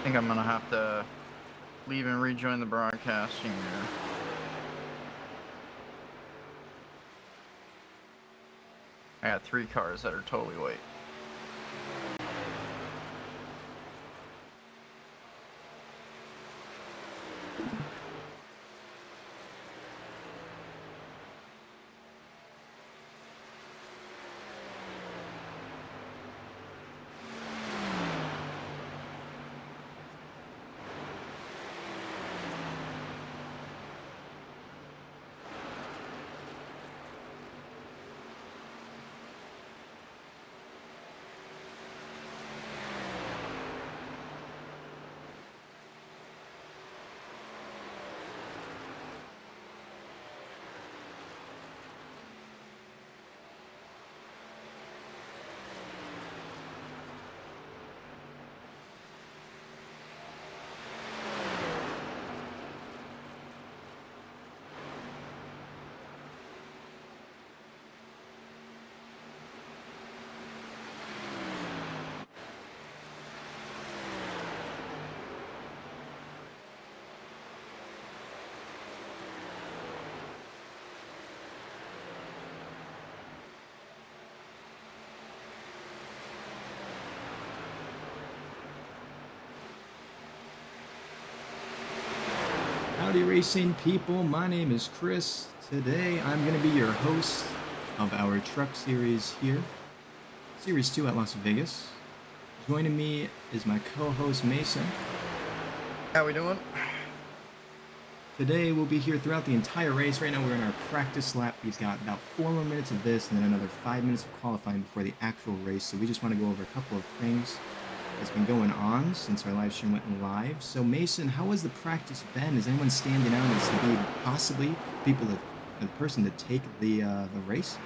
think I'm gonna have to leave and rejoin the broadcasting here. I got 3 cars that are totally late. Howdy racing people, my name is Chris. Today I'm going to be your host of our truck series here, Series 2 at Las Vegas. Joining me is my co-host Mason. How we doing? Today we'll be here throughout the entire race. Right now we're in our practice lap. We've got about 4 more minutes of this and then another 5 minutes of qualifying before the actual race. So we just want to go over a couple of things that's been going on since our live stream went live. So Mason, how has the practice been? Is anyone standing out as to be possibly the person to take the race?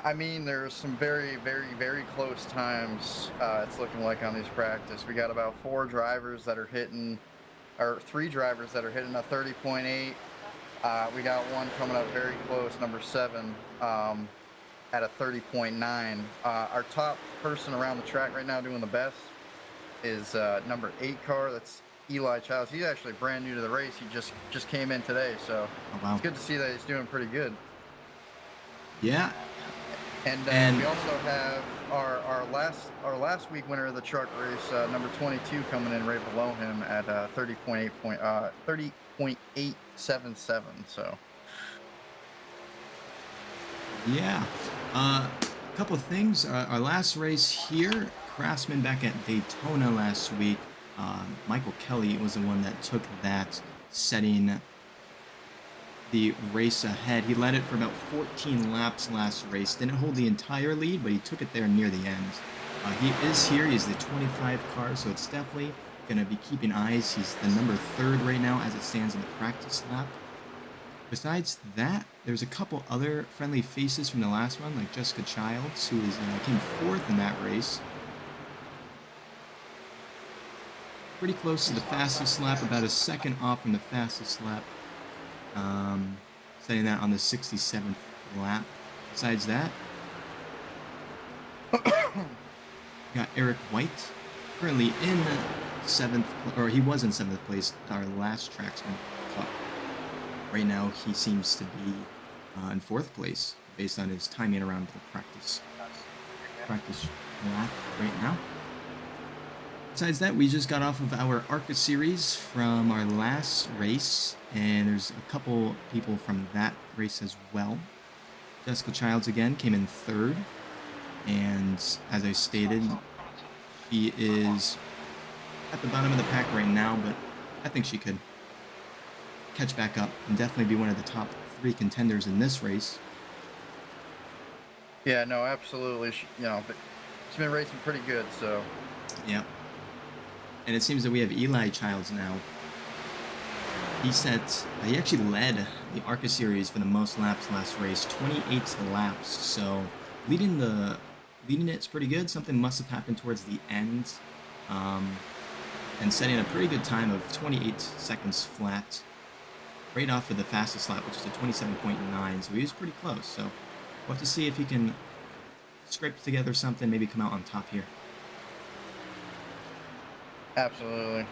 I mean, there's some very, very, very close times. It's looking like on these practice. We got about 4 drivers that are hitting, or 3 drivers that are hitting a 30.8. We got one coming up very close, number 7. At a 30.9. Our top person around the track right now doing the best is number 8 car. That's Eli Childs. He's actually brand new to the race. He just came in today, so It's good to see that he's doing pretty good. Yeah. And we also have our last week winner of the truck race, number 22, coming in right below him at 30.877. So. Yeah. A couple of things. Our last race here, Craftsman back at Daytona last week. Michael Kelly was the one that took that, setting the race ahead. He led it for about 14 laps last race. Didn't hold the entire lead, but he took it there near the end. He is here. He's the 25 car, so it's definitely going to be keeping eyes. He's the number 3rd right now as it stands in the practice lap. Besides that, there's a couple other friendly faces from the last one, like Jessica Childs, who came 4th in that race. Pretty close to the fastest lap, about a second off from the fastest lap. Setting that on the 67th lap. Besides that, got Eric White, currently in 7th, or he was in 7th place at our last Tracksman Cup. Right now, he seems to be in 4th place based on his timing around the practice lap right now. Besides that, we just got off of our ARCA series from our last race, and there's a couple people from that race as well. Jessica Childs again came in 3rd, and as I stated, she is at the bottom of the pack right now, but I think she could catch back up and definitely be one of the top 3 contenders in this race. Yeah, no, absolutely. But she's been racing pretty good, so. Yeah. And it seems that we have Eli Childs now. He actually led the ARCA series for the most laps last race, 28 laps. So leading it's pretty good. Something must have happened towards the end, and setting a pretty good time of 28 seconds flat, right off of the fastest lap, which is a 27.9. So he was pretty close. So we'll have to see if he can scrape together something, maybe come out on top here. Absolutely.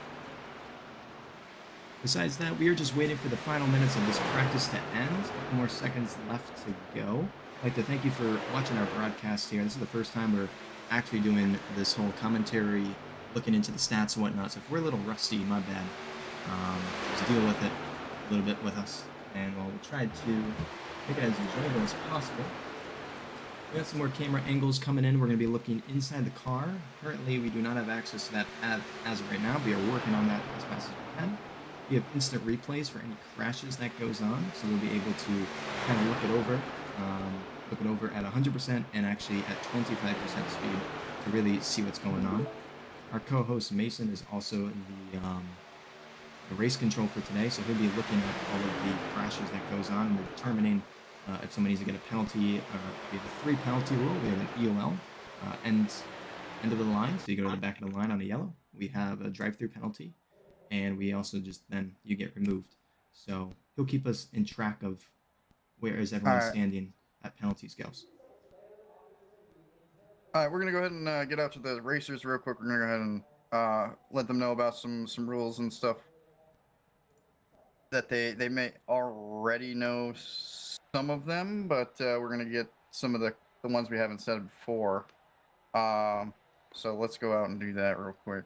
Besides that, we are just waiting for the final minutes of this practice to end. A couple more seconds left to go. I'd like to thank you for watching our broadcast here. This is the first time we're actually doing this whole commentary, looking into the stats and whatnot. So if we're a little rusty, my bad. Just deal with it a little bit with us, and we'll try to make it as enjoyable as possible. We got some more camera angles coming in. We're going to be looking inside the car. Currently, we do not have access to that as of right now. We are working on that as fast as we can. We have instant replays for any crashes that goes on, so we'll be able to kind of look it over at 100% and actually at 25% speed to really see what's going on. Our co-host Mason is also in the race control for today, so he'll be looking at all of the crashes that goes on and we're determining if somebody needs to get a penalty. We have a 3 penalty rule. We have an EOL, end of the line, so you go to the back of the line on a yellow. We have a drive-through penalty, and we also just then you get removed. So he'll keep us in track of where is everyone standing at penalty scales. All right, we're gonna go ahead and get out to the racers real quick. We're gonna go ahead and let them know about some rules and stuff that they may already know some of them, but we're gonna get some of the ones we haven't said before. So let's go out and do that real quick.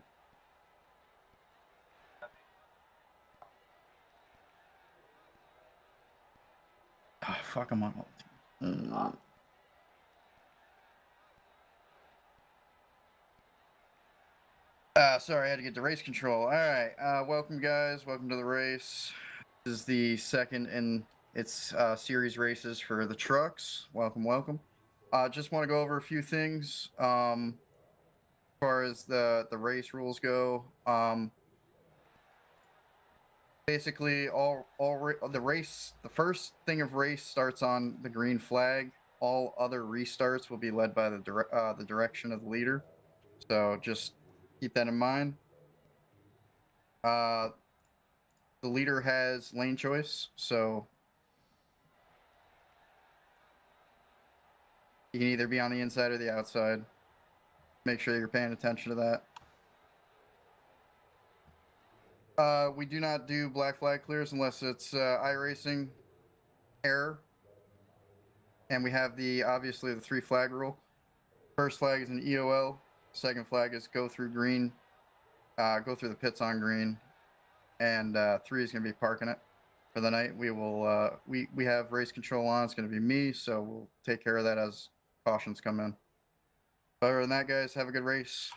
Oh, fuck, I'm on. Sorry, I had to get to race control. All right, welcome guys. Welcome to the race. This is the second in its series races for the trucks. Welcome, welcome. Just want to go over a few things as far as the race rules go. Basically, the first thing of race starts on the green flag. All other restarts will be led by the direction of the leader. So just keep that in mind. The leader has lane choice, so you can either be on the inside or the outside. Make sure you're paying attention to that. We do not do black flag clears unless it's iRacing error. And we have obviously the 3 flag rule. First flag is an EOL. Second flag is go through green. Go through the pits on green. And 3 is going to be parking it for the night. We will we have race control on. It's going to be me, so we'll take care of that as cautions come in. Other than that, guys, have a good race.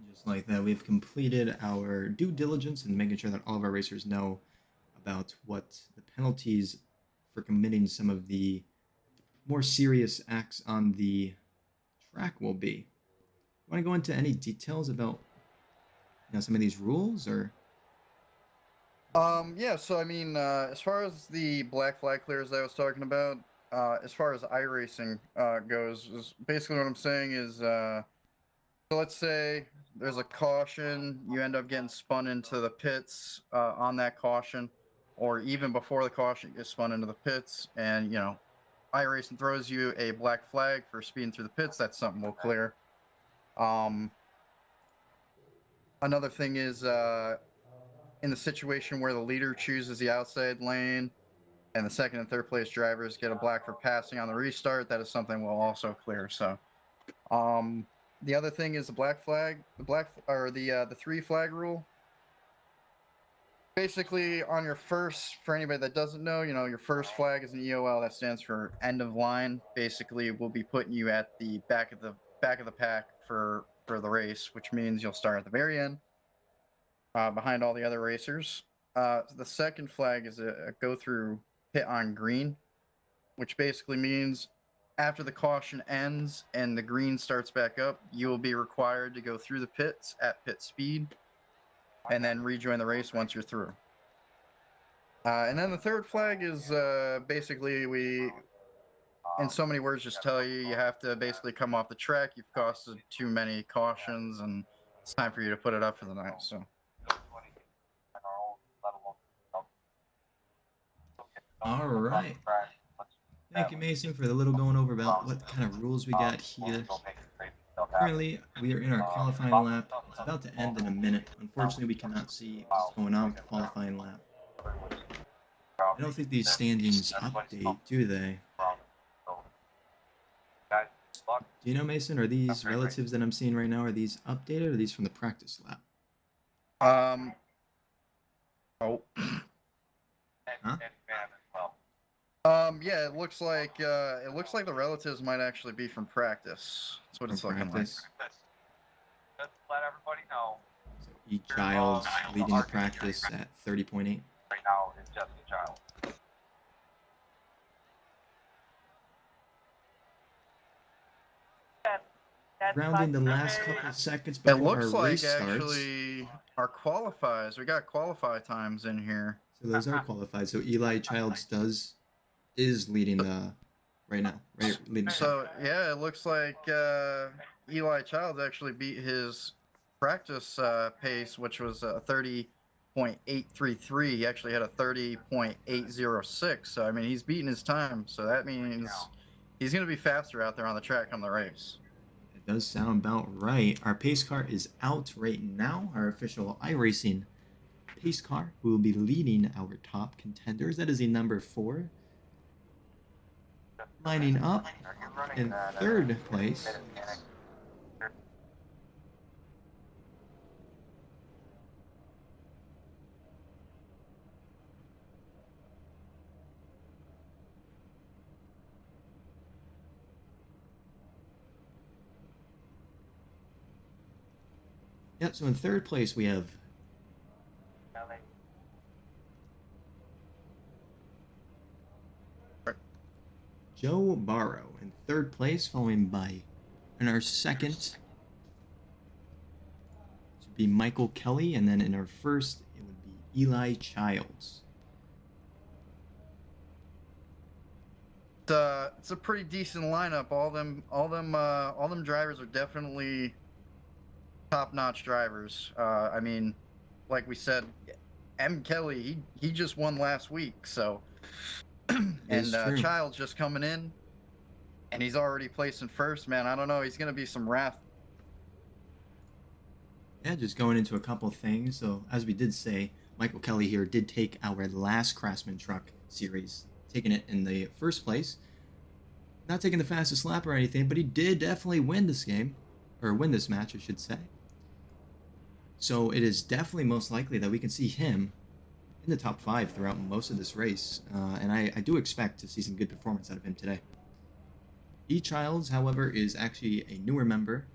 Just like that, we've completed our due diligence in making sure that all of our racers know about what the penalties for committing some of the more serious acts on the track will be. Want to go into any details about some of these rules, or? Yeah, so I mean, as far as the black flag clears that I was talking about, as far as iRacing goes, is basically what I'm saying is, so let's say there's a caution, you end up getting spun into the pits on that caution, or even before the caution gets spun into the pits, and iRacing throws you a black flag for speeding through the pits. That's something we'll clear. Another thing is in the situation where the leader chooses the outside lane and the second and third place drivers get a black for passing on the restart, that is something we'll also clear. So the other thing is the black flag, the 3 flag rule. Basically, on your first, for anybody that doesn't know, your first flag is an EOL. That stands for end of line. Basically, we'll be putting you at the back of the pack for the race, which means you'll start at the very end, behind all the other racers. The second flag is a go through pit on green, which basically means after the caution ends and the green starts back up, you will be required to go through the pits at pit speed and then rejoin the race once you're through. And then the third flag is basically we, in so many words, just tell you have to basically come off the track. You've costed too many cautions, and it's time for you to put it up for the night. So. All right. Thank you, Mason, for the little going over about what kind of rules we got here. Currently, we are in our qualifying lap. It's about to end in a minute. Unfortunately, we cannot see what's going on with the qualifying lap. I don't think these standings update, do they? Do you know, Mason, are these relatives that I'm seeing right now, are these updated or are these from the practice lap? Oh. Huh? Yeah, it looks like the relatives might actually be from practice. That's what From it's looking like. practice. Just let everybody know. So each child's leading the practice at 30.8. Right now, it's just a child. Rounding the last couple of seconds It before looks our like race starts. actually our qualifies. We got qualify times in here. So those are qualified. So Eli Childs is leading the right now. Right, leading. So yeah, it looks like Eli Childs actually beat his practice pace, which was 30.833. He actually had a 30.806. So I mean, he's beating his time. So that means he's going to be faster out there on the track on the race. It does sound about right. Our pace car is out right now. Our official iRacing pace car will be leading our top contenders. That is a number 4. Lining up in 3rd place. Yep, so in 3rd place we have Joe Barrow in 3rd place, following by in our 2nd to be Michael Kelly, and then in our 1st it would be Eli Childs. It's a pretty decent lineup. All them drivers are definitely top-notch drivers. I mean, like we said, M. Kelly, he just won last week, so and Child's just coming in, and he's already placing 1st. Man, I don't know. He's gonna be some wrath. Yeah, just going into a couple things. So as we did say, Michael Kelly here did take our last Craftsman truck series, taking it in the 1st place. Not taking the fastest lap or anything, but he did definitely win this game, or win this match, I should say. So it is definitely most likely that we can see him in the top 5 throughout most of this race, and I do expect to see some good performance out of him today. E. Childs, however, is actually a newer member.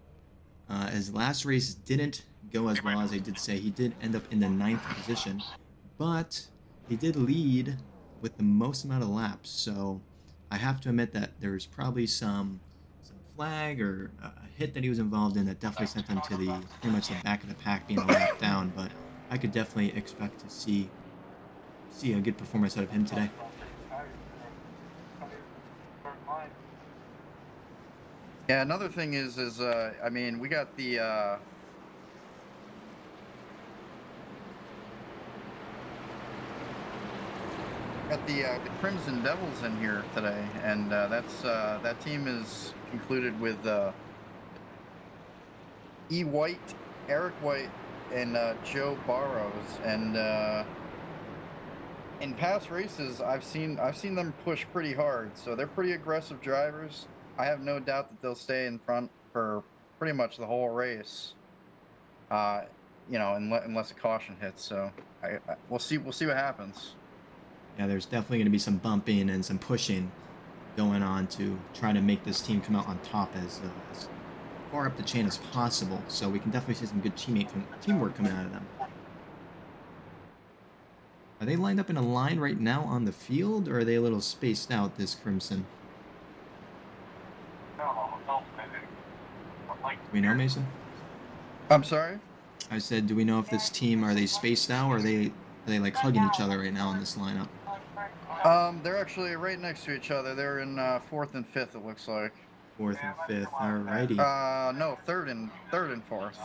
His last race didn't go as well as I did say. He did end up in the 9th position, but he did lead with the most amount of laps, so I have to admit that there's probably some flag or a hit that he was involved in that definitely sent him to the pretty much the back of the pack, being a lap down, but I could definitely expect to see a good performance out of him today. Yeah, another thing is I mean, we got the Crimson Devils in here today, and that team is concluded with E. White, Eric White, and Joe Barrows. And in past races, I've seen them push pretty hard, so they're pretty aggressive drivers. I have no doubt that they'll stay in front for pretty much the whole race. You know, unless a caution hits. So we'll see what happens. Yeah, there's definitely going to be some bumping and some pushing going on to try to make this team come out on top as far up the chain as possible. So we can definitely see some good teamwork coming out of them. Are they lined up in a line right now on the field, or are they a little spaced out, this Crimson? Do we know, Mason? I'm sorry? I said, do we know if this team, are they spaced out, or are they like hugging each other right now in this lineup? They're actually right next to each other. They're in 4th and 5th, it looks like. 4th and 5th, alrighty. No, third and 4th.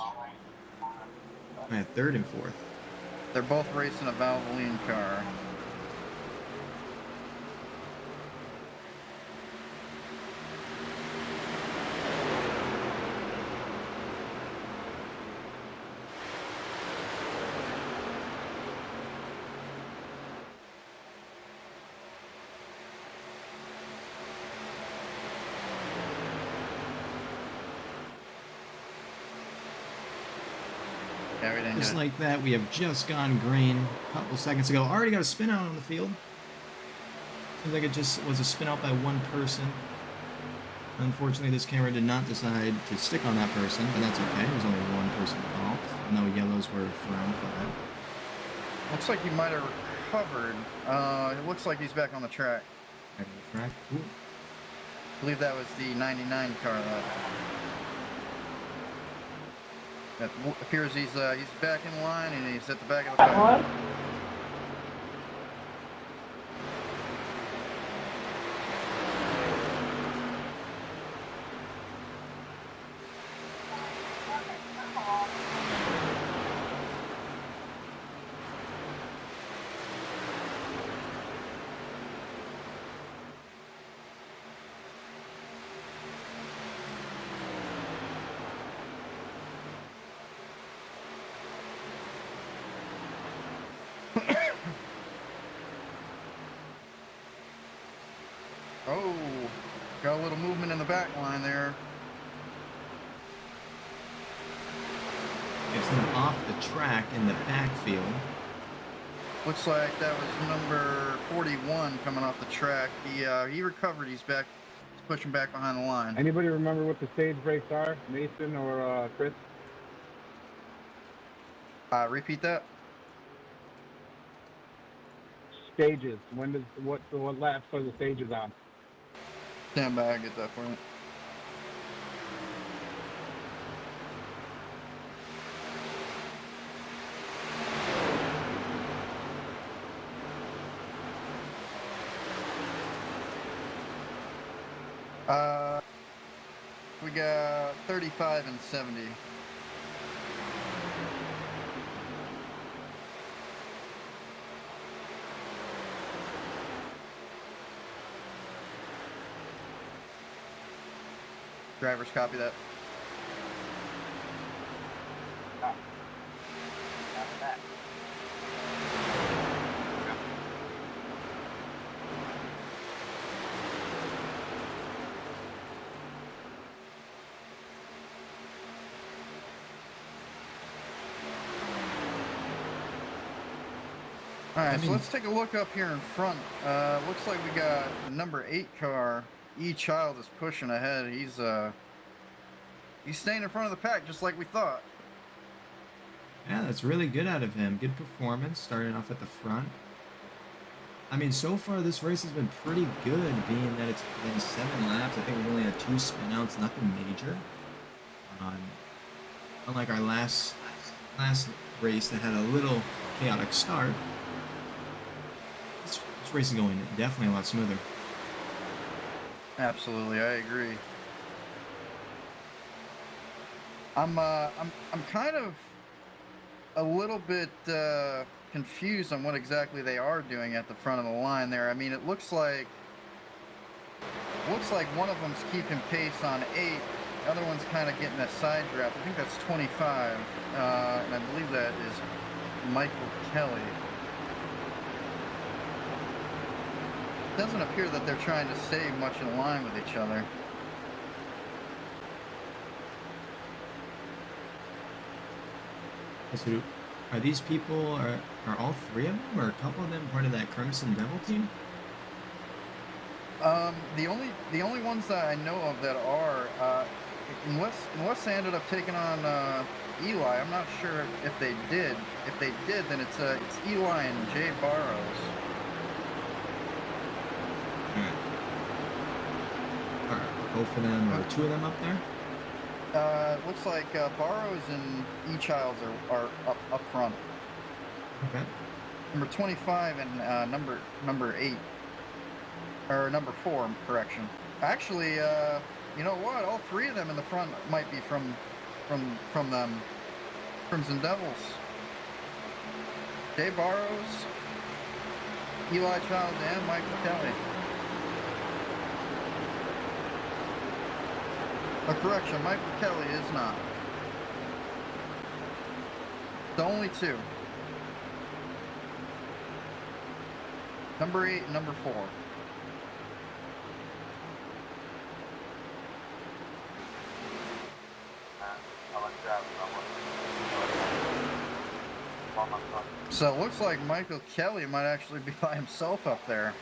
Yeah, 3rd and 4th. They're both racing a Valvoline car. Yeah, we didn't Just get it. like that, we have just gone green a couple seconds ago. Already got a spin out on the field. Seems like it just was a spin out by one person. Unfortunately, this camera did not decide to stick on that person, but that's okay. There was only one person involved. No yellows were thrown for that. Looks like he might have recovered. It looks like he's back on the track. Back on the track. Cool. I believe that was the 99 car. It appears he's back in line and he's at the back of the pack. Oh, got a little movement in the back line there. Gets him off the track in the backfield. Looks like that was number 41 coming off the track. He recovered. He's back. He's pushing back behind the line. Anybody remember what the stage breaks are? Mason or Chris? Repeat that. Stages. What laps are the stages on? Stand by. I get that for you. We got 35 and 70. Drivers, copy that. After that. Alright, so let's take a look up here in front. Looks like we got the number 8 car. E-Child is pushing ahead. He's staying in front of the pack just like we thought. Yeah, that's really good out of him. Good performance, starting off at the front. I mean, so far this race has been pretty good, being that it's been 7 laps. I think we've only had 2 spinouts, nothing major. Unlike our last race that had a little chaotic start, this race is going definitely a lot smoother. Absolutely, I agree. I'm kind of a little bit confused on what exactly they are doing at the front of the line there. I mean, it looks like one of them's keeping pace on 8. The other one's kind of getting a side draft. I think that's 25, and I believe that is Michael Kelly. It doesn't appear that they're trying to stay much in line with each other. So, are these people, are all 3 of them, or a couple of them part of that Crimson Devil team? The only ones that I know of that are, unless they ended up taking on Eli, I'm not sure if they did. If they did, then it's Eli and Jay Barrows. Alright, both of them, or 2 of them up there? Looks like Barrows and E-Childs are up front. Okay. Number 25 and number 8. Or number 4, correction. Actually, you know what? All 3 of them in the front might be from them Crimson Devils. Jay Barrows, Eli Childs, and Michael Kelly. A correction, Michael Kelly is not. The only 2. Number 8 and number 4. I'll let you have it. So it looks like Michael Kelly might actually be by himself up there.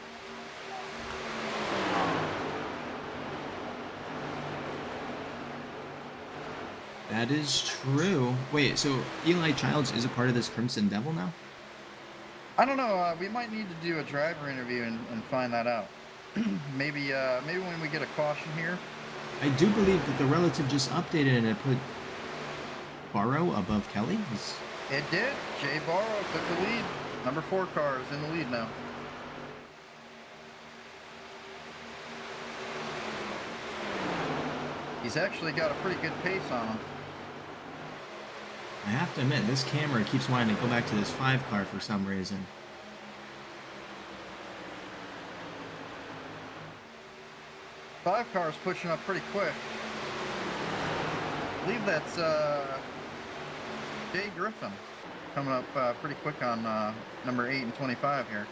That is true. Wait, so Eli Childs is a part of this Crimson Devil now? I don't know. We might need to do a driver interview and find that out. maybe when we get a caution here. I do believe that the relative just updated and it put Barrow above Kelly. It did. Jay Barrow took the lead. Number 4 car is in the lead now. He's actually got a pretty good pace on him. I have to admit, this camera keeps wanting to go back to this 5 car for some reason. Five car's pushing up pretty quick. I believe that's Jay Griffin coming up pretty quick on number 8 and 25 here.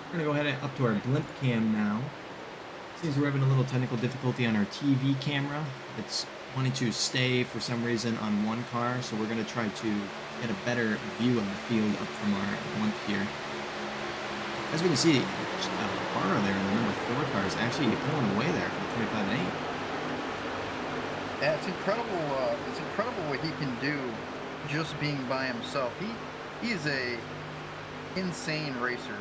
We're gonna go ahead and up to our blimp cam now. Seems we're having a little technical difficulty on our TV camera. It's wanting to stay for some reason on one car, so we're gonna try to get a better view of the field up from our blimp here. As we can see, Barrow there in the number 4 car is actually pulling away there from 25 and 8. Yeah, it's incredible. It's incredible what he can do just being by himself. He is a insane racer.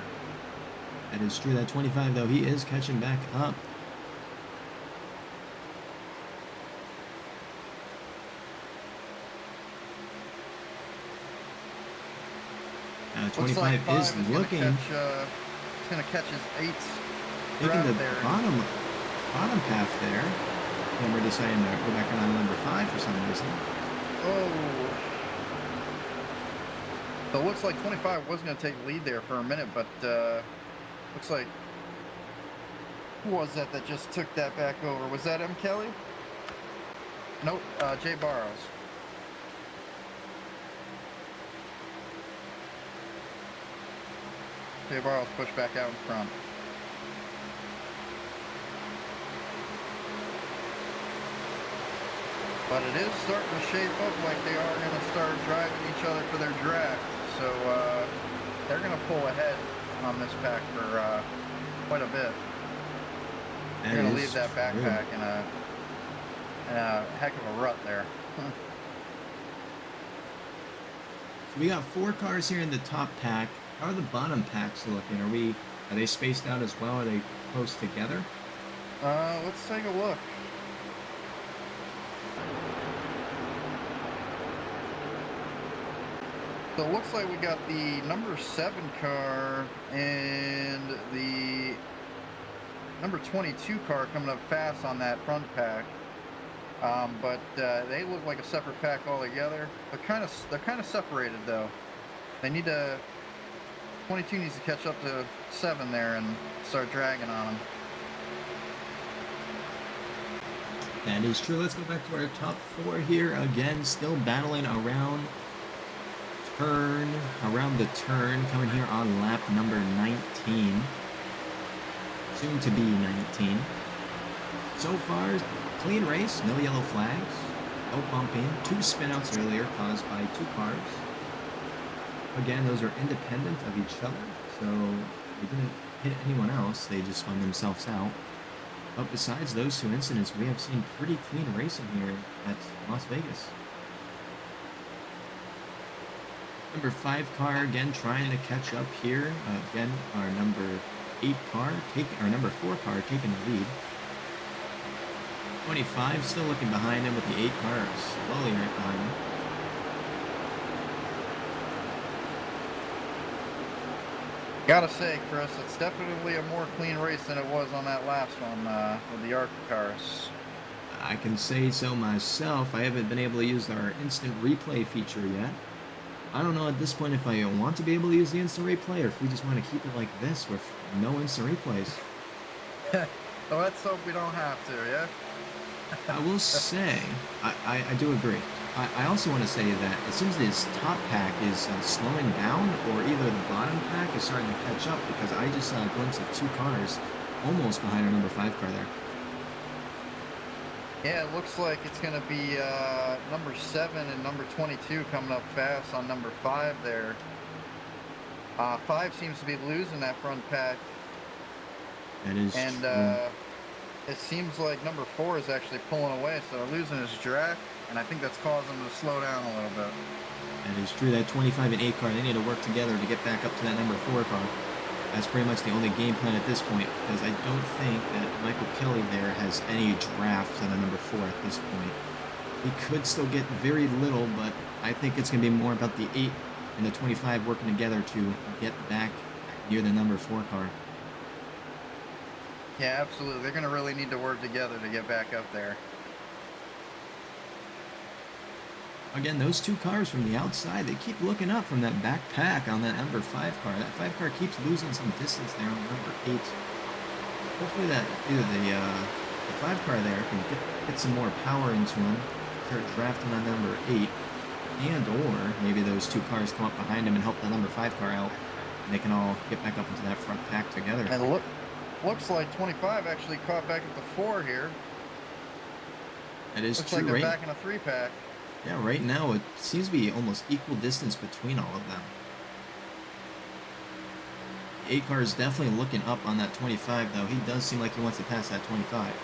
That is true. That 25 though, he is catching back up. Looks 25 like 5 is looking. He's gonna catch his 8's Taking the there. bottom path there. And we're deciding to go back on number 5 for some reason. Oh. So it looks like 25 was going to take the lead there for a minute, but looks like, who was that just took that back over? Was that M. Kelly? Nope, Jay Barrows. Jay Barrows pushed back out in front. But it is starting to shape up like they are going to start driving each other for their draft. So they're going to pull ahead on this pack for quite a bit. They're going to leave that backpack in a heck of a rut there. So we got 4 cars here in the top pack. How are the bottom packs looking? Are they spaced out as well? Are they close together? Let's take a look. So it looks like we got the number 7 car and the number 22 car coming up fast on that front pack. But they look like a separate pack altogether. They're kind of separated though. They need to. 22 needs to catch up to 7 there and start dragging on them. That is true. Let's go back to our top 4 here. Again, still battling around the turn, coming here on lap number 19. Soon to be 19. So far, clean race, no yellow flags, no bumping, 2 spinouts earlier caused by 2 cars. Again, those are independent of each other, so they didn't hit anyone else, they just spun themselves out. But besides those 2 incidents, we have seen pretty clean racing here at Las Vegas. Number 5 car again trying to catch up here. Again, our number 8 car number 4 car taking the lead. 25 still looking behind him with the 8 car slowly right behind him. Gotta say, Chris, it's definitely a more clean race than it was on that last one with the ARCA cars. I can say so myself. I haven't been able to use our instant replay feature yet. I don't know at this point if I want to be able to use the instant replay or if we just want to keep it like this with no instant replays. Well, let's hope we don't have to, yeah? I will say, I do agree. I also want to say that it seems this top pack is slowing down, or either the bottom pack is starting to catch up, because I just saw a glimpse of 2 cars almost behind our number 5 car there. Yeah, it looks like it's going to be number 7 and number 22 coming up fast on number 5 there. 5 seems to be losing that front pack, That is and true. it seems like number 4 is actually pulling away, so they're losing his draft, and I think that's causing him to slow down a little bit. That is true. That 25 and 8 car, they need to work together to get back up to that number 4 car. That's pretty much the only game plan at this point, because I don't think that Michael Kelly there has any draft on the number 4 at this point. He could still get very little, but I think it's going to be more about the 8 and the 25 working together to get back near the number 4 car. Yeah, absolutely. They're going to really need to work together to get back up there. Again, those 2 cars from the outside, they keep looking up from that back pack on that number 5 car. That 5 car keeps losing some distance there on number 8. Hopefully that either the 5 car there can get some more power into him, start drafting on number 8, and or maybe those 2 cars come up behind him and help the number 5 car out, and they can all get back up into that front pack together. And looks like 25 actually caught back at the 4 here. That is Looks true, like they're right? back in a 3 pack. Yeah, right now it seems to be almost equal distance between all of them. The 8 car is definitely looking up on that 25, though. He does seem like he wants to pass that 25.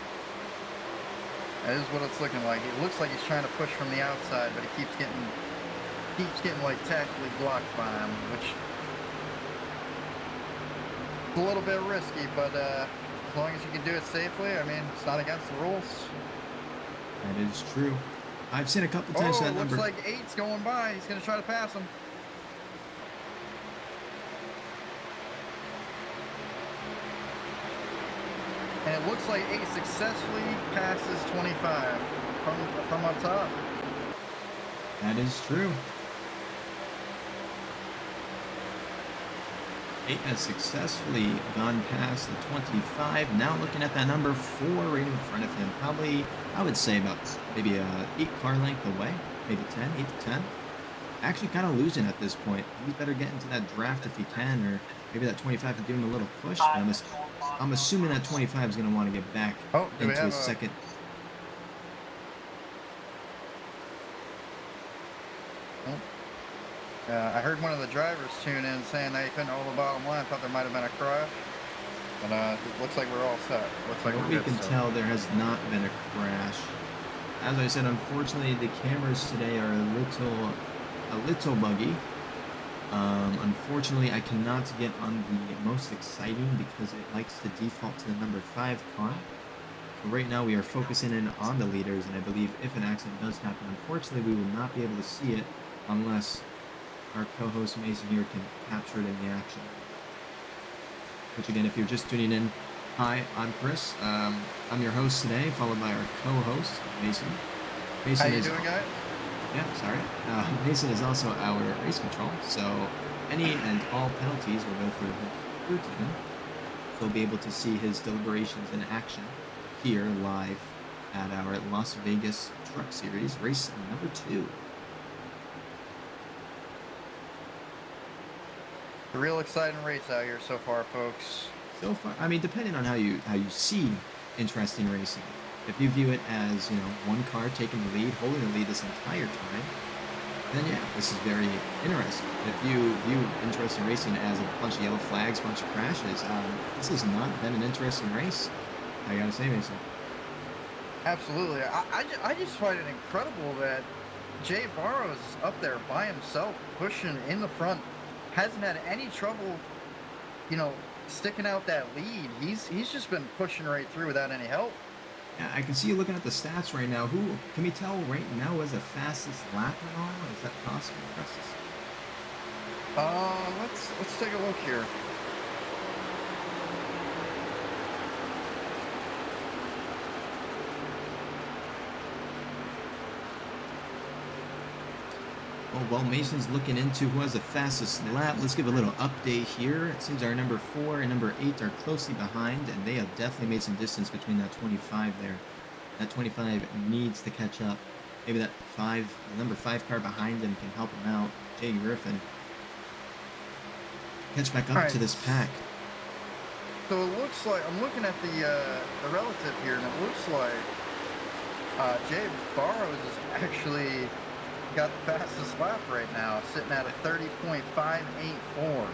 That is what it's looking like. It looks like he's trying to push from the outside, but he keeps getting like tactically blocked by him, which is a little bit risky, but as long as you can do it safely, I mean, it's not against the rules. That is true. I've seen a couple times that looks number. like 8's going by. He's going to try to pass him. And it looks like 8 successfully passes 25 from up top. That is true. 8 has successfully gone past the 25. Now looking at that number 4 right in front of him. Probably, I would say about maybe a 8 car length away. Maybe 10, 8 to 10. Actually kind of losing at this point. He's better get into that draft if he can, or maybe that 25 can give him a little push. But I'm assuming that 25 is going to want to get back into his second. I heard one of the drivers tune in saying they couldn't hold the bottom line. Thought there might have been a crash. But it looks like we're all set. Looks like What we're we can still. tell, there has not been a crash. As I said, unfortunately, the cameras today are a little buggy. Unfortunately, I cannot get on the most exciting because it likes to default to the number 5 car. But right now, we are focusing in on the leaders, and I believe if an accident does happen, unfortunately, we will not be able to see it unless our co-host Mason here can capture it in the action. Which again, if you're just tuning in, hi, I'm Chris. I'm your host today, followed by our co-host Mason. How you doing, guys? Yeah, sorry. Mason is also our race control, so any and all penalties will go through his team. So we'll be able to see his deliberations in action here live at our Las Vegas Truck Series, race number 2. A real exciting race out here so far, folks. So far, I mean, depending on how you see interesting racing. If you view it as, one car taking the lead, holding the lead this entire time, then yeah, this is very interesting. If you view interesting racing as a bunch of yellow flags, bunch of crashes, this has not been an interesting race. I gotta say, Mason. Absolutely. I just find it incredible that Jay Barrows is up there by himself, pushing in the front. Hasn't had any trouble, sticking out that lead. He's just been pushing right through without any help. Yeah, I can see you looking at the stats right now. Who can we tell right now was the fastest lap and all? Is that possible for us to see? Let's take a look here. Oh, while Mason's looking into who has the fastest lap, let's give a little update here. It seems our number 4 and number 8 are closely behind, and they have definitely made some distance between that 25 there. That 25 needs to catch up. Maybe that the number 5 car behind him can help him out. Jay Griffin. Catch back up to this pack. So it looks like, I'm looking at the relative here, and it looks like Jay Barrows is actually got the fastest lap right now, sitting at a 30.584.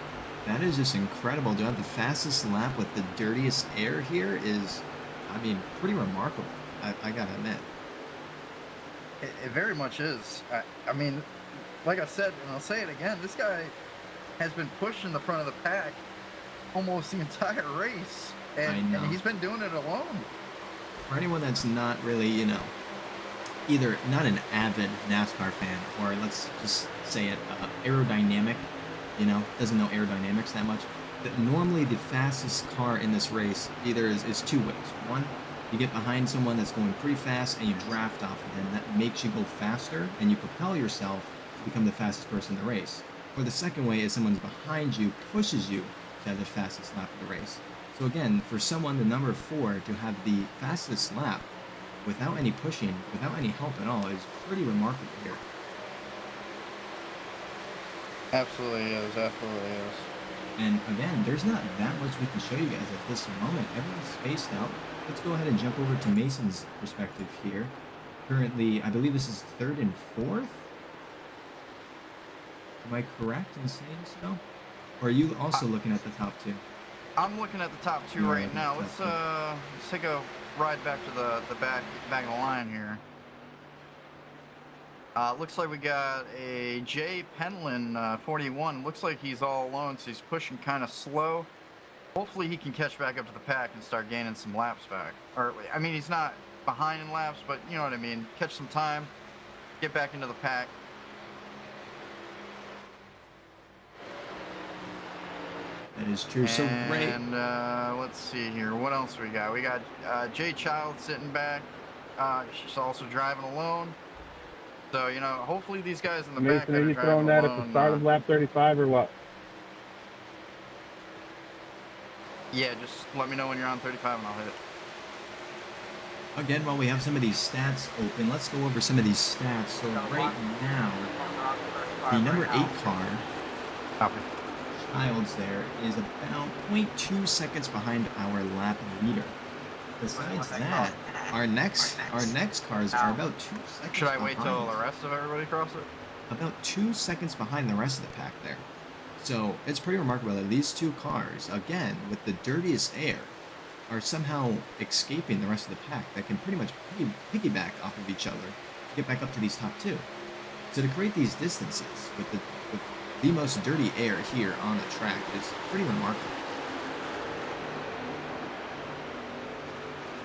That is just incredible. To have the fastest lap with the dirtiest air here is, I mean, pretty remarkable. I gotta admit. It very much is. I mean, like I said, and I'll say it again, this guy has been pushing the front of the pack almost the entire race, I know. and he's been doing it alone. For anyone that's not really, either not an avid NASCAR fan or let's just say it, aerodynamic, doesn't know aerodynamics that much, that normally the fastest car in this race either is two ways. One, you get behind someone that's going pretty fast and you draft off of them. That makes you go faster and you propel yourself to become the fastest person in the race. Or the second way is someone's behind you, pushes you to have the fastest lap of the race. So again, for someone, the number 4, to have the fastest lap without any pushing, without any help at all, is pretty remarkable here. Absolutely is. Absolutely is. And again, there's not that much we can show you guys at this moment. Everyone's spaced out. Let's go ahead and jump over to Mason's perspective here. Currently, I believe this is 3rd and 4th. Am I correct in saying so? Or are you also looking at the top 2? I'm looking at the top 2 You're right right, now. top Let's take a ride back to the back of the line here. Looks like we got a Jay Penland, 41. Looks like he's all alone, so he's pushing kind of slow. Hopefully he can catch back up to the pack and start gaining some laps back. Or, I mean, he's not behind in laps, but you know what I mean. Catch some time, get back into the pack. That is true. So right. And let's see here. What else we got? We got Jay Child sitting back. She's also driving alone. So, hopefully these guys in the back Mason, that are are you driving throwing that alone, at the start of lap 35 or what? yeah, just let me know when you're on 35 and I'll hit it. Again, while we have some of these stats open, let's go over some of these stats. So right now, the number 8 car, Copy. Childs there, is about 0.2 seconds behind our lap leader. Besides that, our next cars are about 2 seconds Should I wait till behind. the rest of everybody crosses it? About 2 seconds behind the rest of the pack there. So it's pretty remarkable that these 2 cars, again, with the dirtiest air, are somehow escaping the rest of the pack that can pretty much piggyback off of each other to get back up to these top 2. So to create these distances with the most dirty air here on the track is pretty remarkable.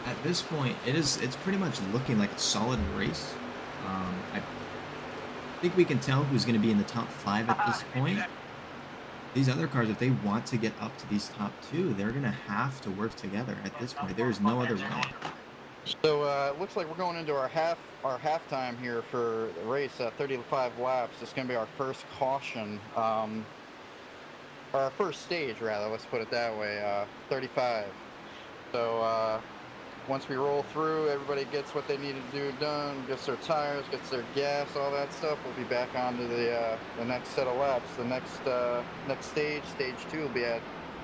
At this point, it's pretty much looking like a solid race. I think we can tell who's going to be in the top 5 at this point. These other cars, if they want to get up to these top 2, they're going to have to work together at this point. There's no other way. So it looks like we're going into our halftime here for the race, 35 laps. It's going to be our first caution, or our first stage rather. Let's put it that way. 35. So once we roll through, everybody gets what they need to do done, gets their tires, gets their gas, all that stuff. We'll be back onto the next set of laps. The next stage, stage 2, will be at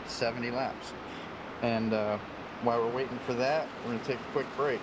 70 laps. And while we're waiting for that, we're going to take a quick break.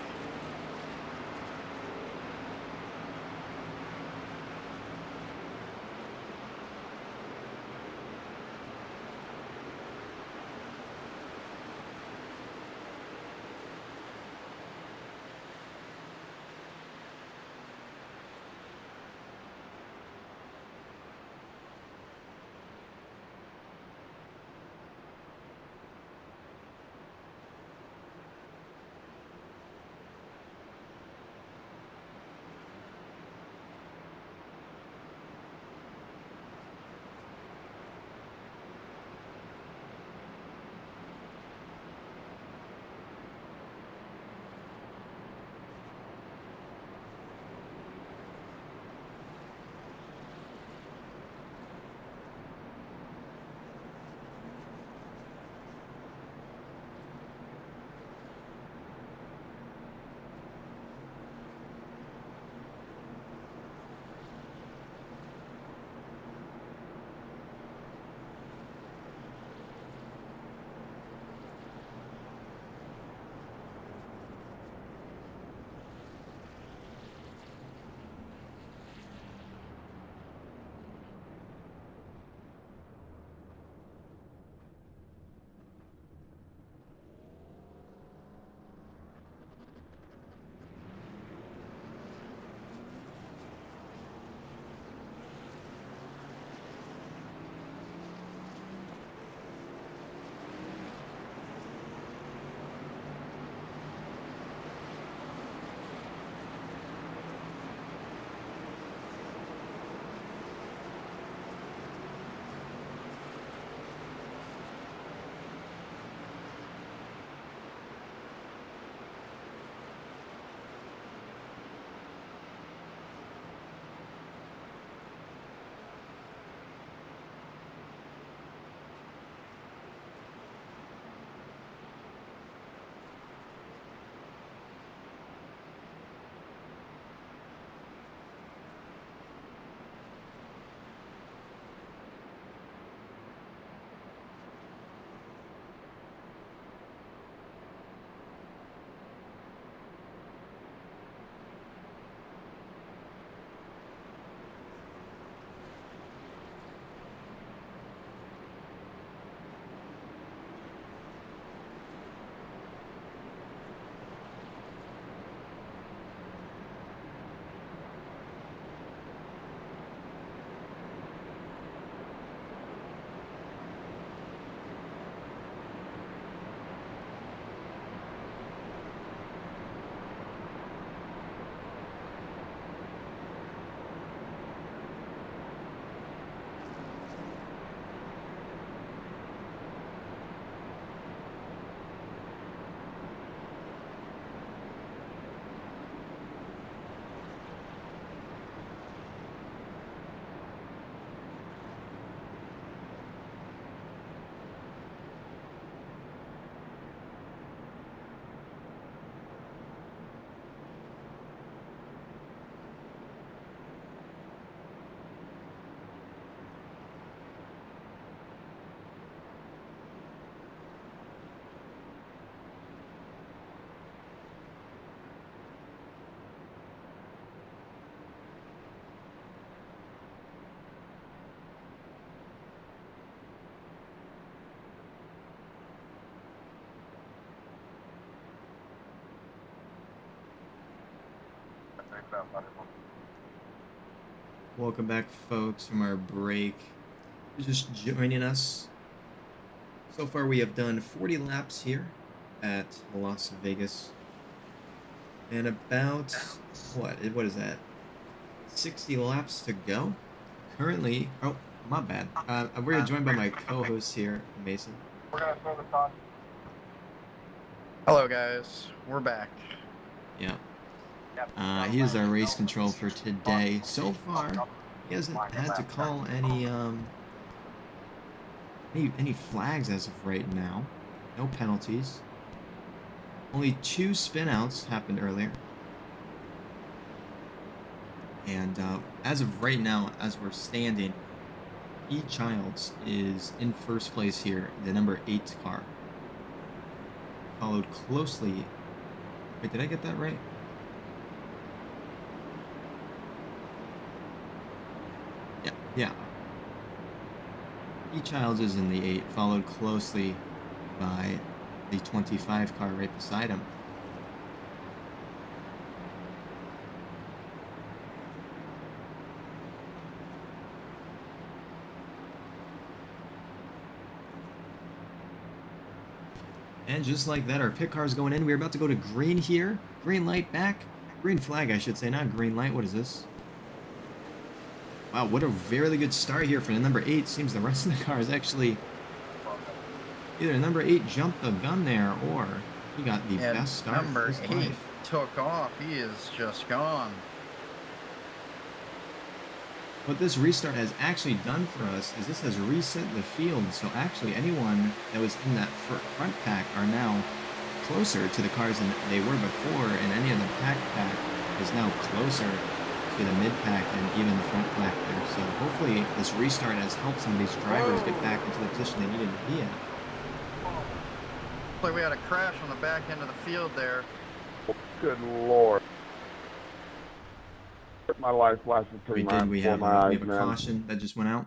Welcome back, folks, from our break. If you're just joining us, so far we have done 40 laps here at Las Vegas. And about, what is that? 60 laps to go. Currently, oh, my bad. We're joined by my co-host here, Mason. We're gonna throw this on. Hello, guys. We're back. Yeah. Yep. Here's our race control for today. So far, he hasn't had to call any flags as of right now. No penalties. Only 2 spin-outs happened earlier. And as of right now, as we're standing, E. Childs is in first place here, the number 8 car. Followed closely. Wait, did I get that right? Yeah. E. Childs is in the 8, followed closely by the 25 car right beside him. And just like that, our pit car's going in. We're about to go to green here. Green light back. Green flag, I should say, not green light. What is this? Wow, what a very good start here for the number 8. Seems the rest of the car is actually... Either number 8 jumped the gun there, or he got the best start number of his 8 life. took off. He is just gone. What this restart has actually done for us is this has reset the field. So actually anyone that was in that front pack are now closer to the cars than they were before, and any of the pack is now closer to the mid pack and even the front pack there. So hopefully this restart has helped some of these drivers get back into the position they needed to be in. Looks like we had a crash on the back end of the field there. Good lord. My life flashes through We have my eyes, a man. caution that just went out.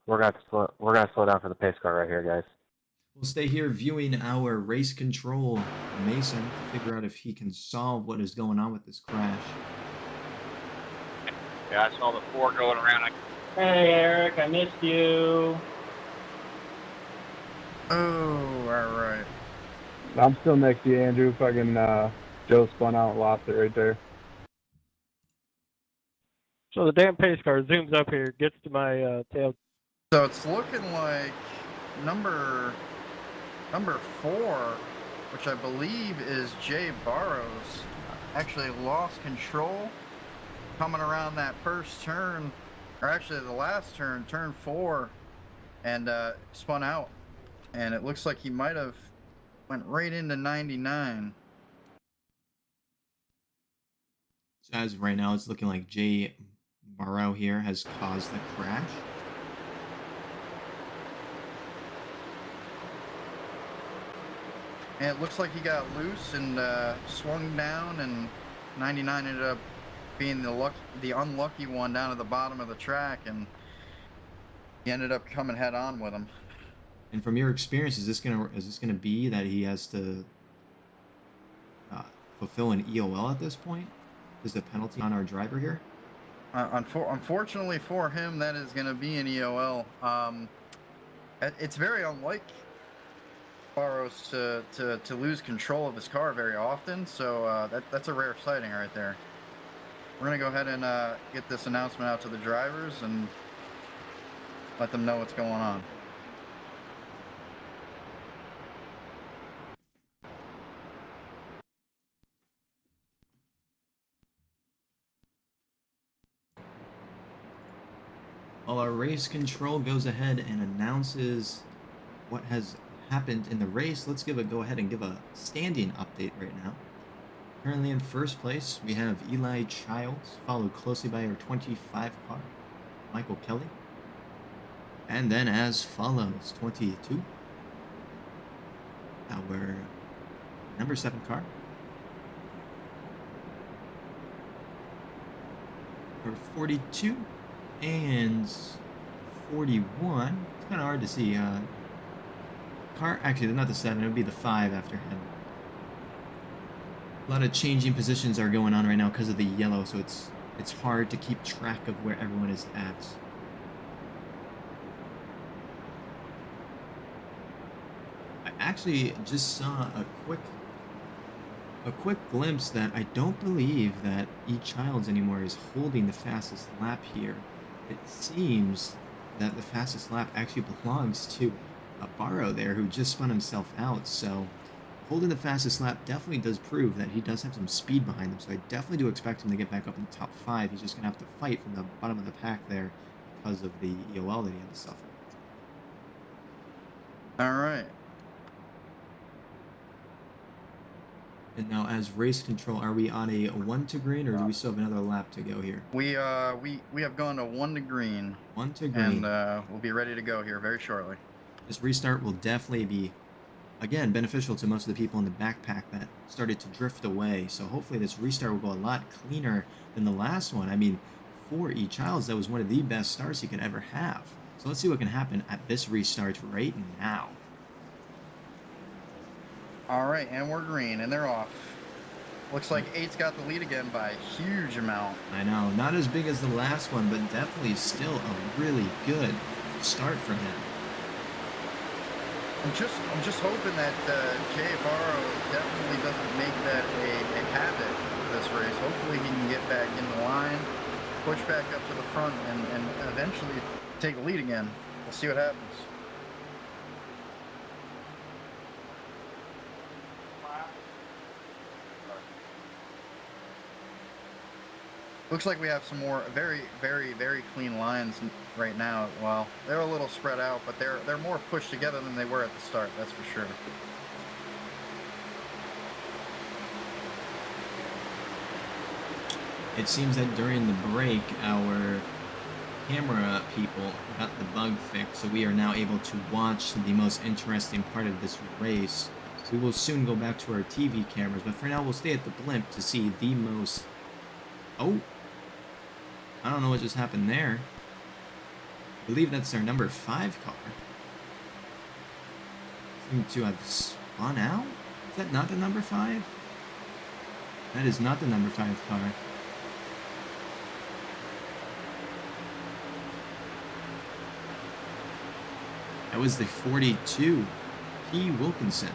We're gonna slow down for the pace car right here, guys. We'll stay here viewing our race control Mason to figure out if he can solve what is going on with this crash. Yeah, I saw the 4 going around. Hey Eric, I missed you. Oh, all right. I'm still next to you, Andrew. Fucking Joe spun out and lost it right there. So the damn pace car zooms up here, gets to my tail. So it's looking like number 4, which I believe is Jay Barrows, actually lost control coming around that first turn, or actually the last turn, turn 4, and spun out. And it looks like he might have went right into 99. So as of right now, it's looking like Jay Barrow here has caused the crash. And it looks like he got loose and swung down, and 99 ended up being the unlucky one down at the bottom of the track, and he ended up coming head on with him. And from your experience, is this gonna be that he has to fulfill an EOL at this point? Is the penalty on our driver here? Unfortunately for him, that is going to be an EOL. It's very unlike Barrows to lose control of his car very often, so that's a rare sighting right there. We're going to go ahead and get this announcement out to the drivers and let them know what's going on. Well, our race control goes ahead and announces what has happened in the race. Let's go ahead and give a standing update right now. Currently in first place, we have Eli Childs, followed closely by our 25 car, Michael Kelly. And then as follows, 22, our number 7 car, number 42, and 41. It's kind of hard to see. Car, actually, not the 7. It would be the 5 after him. A lot of changing positions are going on right now because of the yellow, so it's hard to keep track of where everyone is at. I actually just saw a quick glimpse that I don't believe that E Childs anymore is holding the fastest lap here. It seems that the fastest lap actually belongs to a Barrow there who just spun himself out, so holding the fastest lap definitely does prove that he does have some speed behind him, so I definitely do expect him to get back up in the top 5. He's just going to have to fight from the bottom of the pack there because of the EOL that he had to suffer. All right. And now as race control, are we on a 1 to green, or do we still have another lap to go here? We have gone to 1 to green. 1 to green. And we'll be ready to go here very shortly. This restart will definitely be, again, beneficial to most of the people in the backpack that started to drift away. So hopefully this restart will go a lot cleaner than the last one. I mean, for E. Childs, that was one of the best starts he could ever have. So let's see what can happen at this restart right now. All right, and we're green, and they're off. Looks like 8's got the lead again by a huge amount. I know, not as big as the last one, but definitely still a really good start from him. I'm just hoping that Jay Barrow definitely doesn't make that a habit of this race. Hopefully he can get back in the line, push back up to the front, and eventually take the lead again. We'll see what happens. Looks like we have some more very, very, very clean lines right now. Well, they're a little spread out, but they're more pushed together than they were at the start, that's for sure. It seems that during the break, our camera people got the bug fixed, so we are now able to watch the most interesting part of this race. We will soon go back to our TV cameras, but for now we'll stay at the blimp to see the most... Oh! I don't know what just happened there. I believe that's our number 5 car. Seem to have spun out? Is that not the number 5? That is not the number 5 car. That was the 42, P. Wilkinson.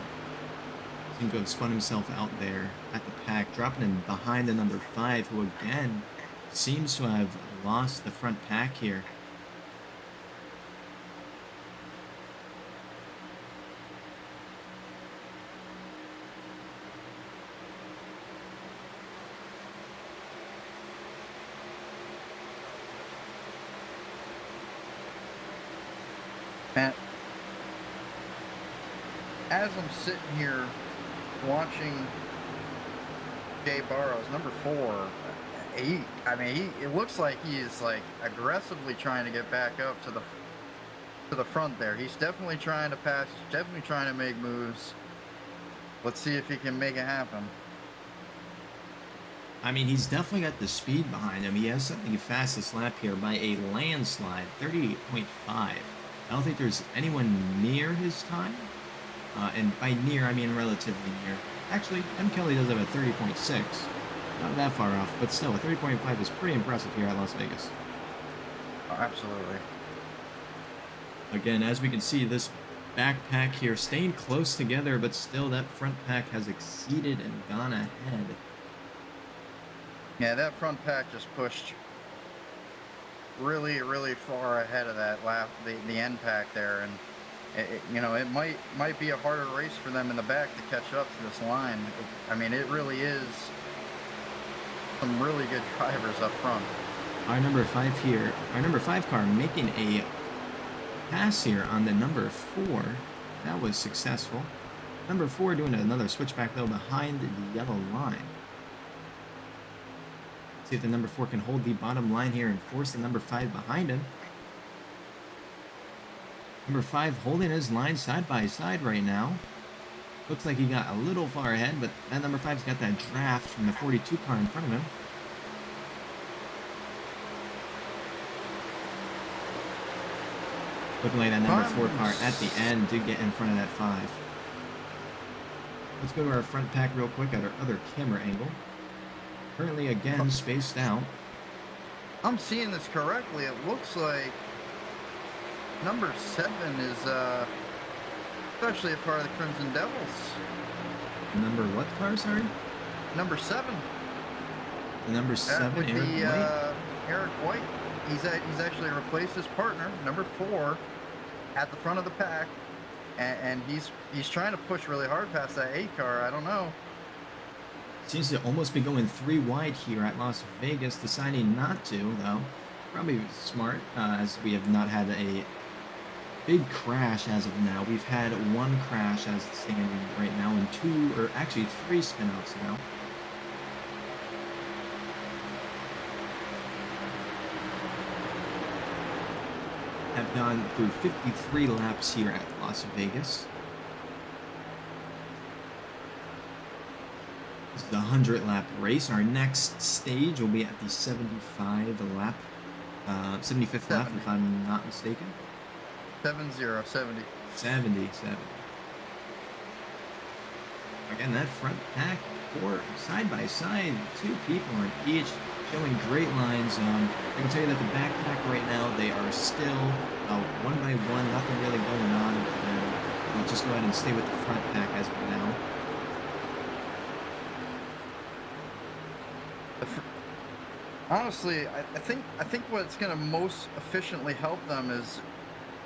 Seemed to have spun himself out there at the pack, dropping him behind the number 5, who again seems to have lost the front pack here. And as I'm sitting here watching Jay Barrows, number 4, I mean, it looks like he is like aggressively trying to get back up to the front there. He's definitely trying to pass, he's definitely trying to make moves. Let's see if he can make it happen. I mean, he's definitely got the speed behind him. He has something fastest lap here by a landslide, 38.5. I don't think there's anyone near his time. And by near, I mean relatively near. Actually, M. Kelly does have a 30.6. Not that far off, but still, a 30.5 is pretty impressive here at Las Vegas. Oh, absolutely. Again, as we can see, this backpack here staying close together, but still that front pack has exceeded and gone ahead. Yeah, that front pack just pushed really, really far ahead of that lap, the end pack there, and you know, it might be a harder race for them in the back to catch up to this line. I mean, it really is some really good drivers up front. Our number 5 here, our number 5 car making a pass here on the number 4. That was successful. Number 4 doing another switchback though behind the yellow line. See if the number 4 can hold the bottom line here and force the number 5 behind him. Number 5 holding his line side by side right now. Looks like he got a little far ahead, but that number 5's got that draft from the 42 car in front of him. Looking like that number 4 car at the end did get in front of that 5. Let's go to our front pack real quick at our other camera angle. Currently, again, spaced out. I'm seeing this correctly. It looks like number 7 is actually a part of the Crimson Devils. Number what car, sorry? Number 7. The number 7, Would Eric be White. Eric White. He's actually replaced his partner, number 4, at the front of the pack, and he's trying to push really hard past that 8 car. I don't know. Seems to almost be going 3 wide here at Las Vegas, deciding not to, though. Probably smart, as we have not had a big crash as of now. We've had 1 crash as it's standing right now, and 2, or actually 3 spinouts now. Have gone through 53 laps here at Las Vegas. This is a 100-lap race. Our next stage will be at the 75th lap, if I'm not mistaken. 70. 77. Again, that front pack, 4 side by side, 2 people on each, showing great lines. I can tell you that the back pack right now, they are still 1 by 1, nothing really going on. We'll just go ahead and stay with the front pack as of now. Honestly, I think what's going to most efficiently help them is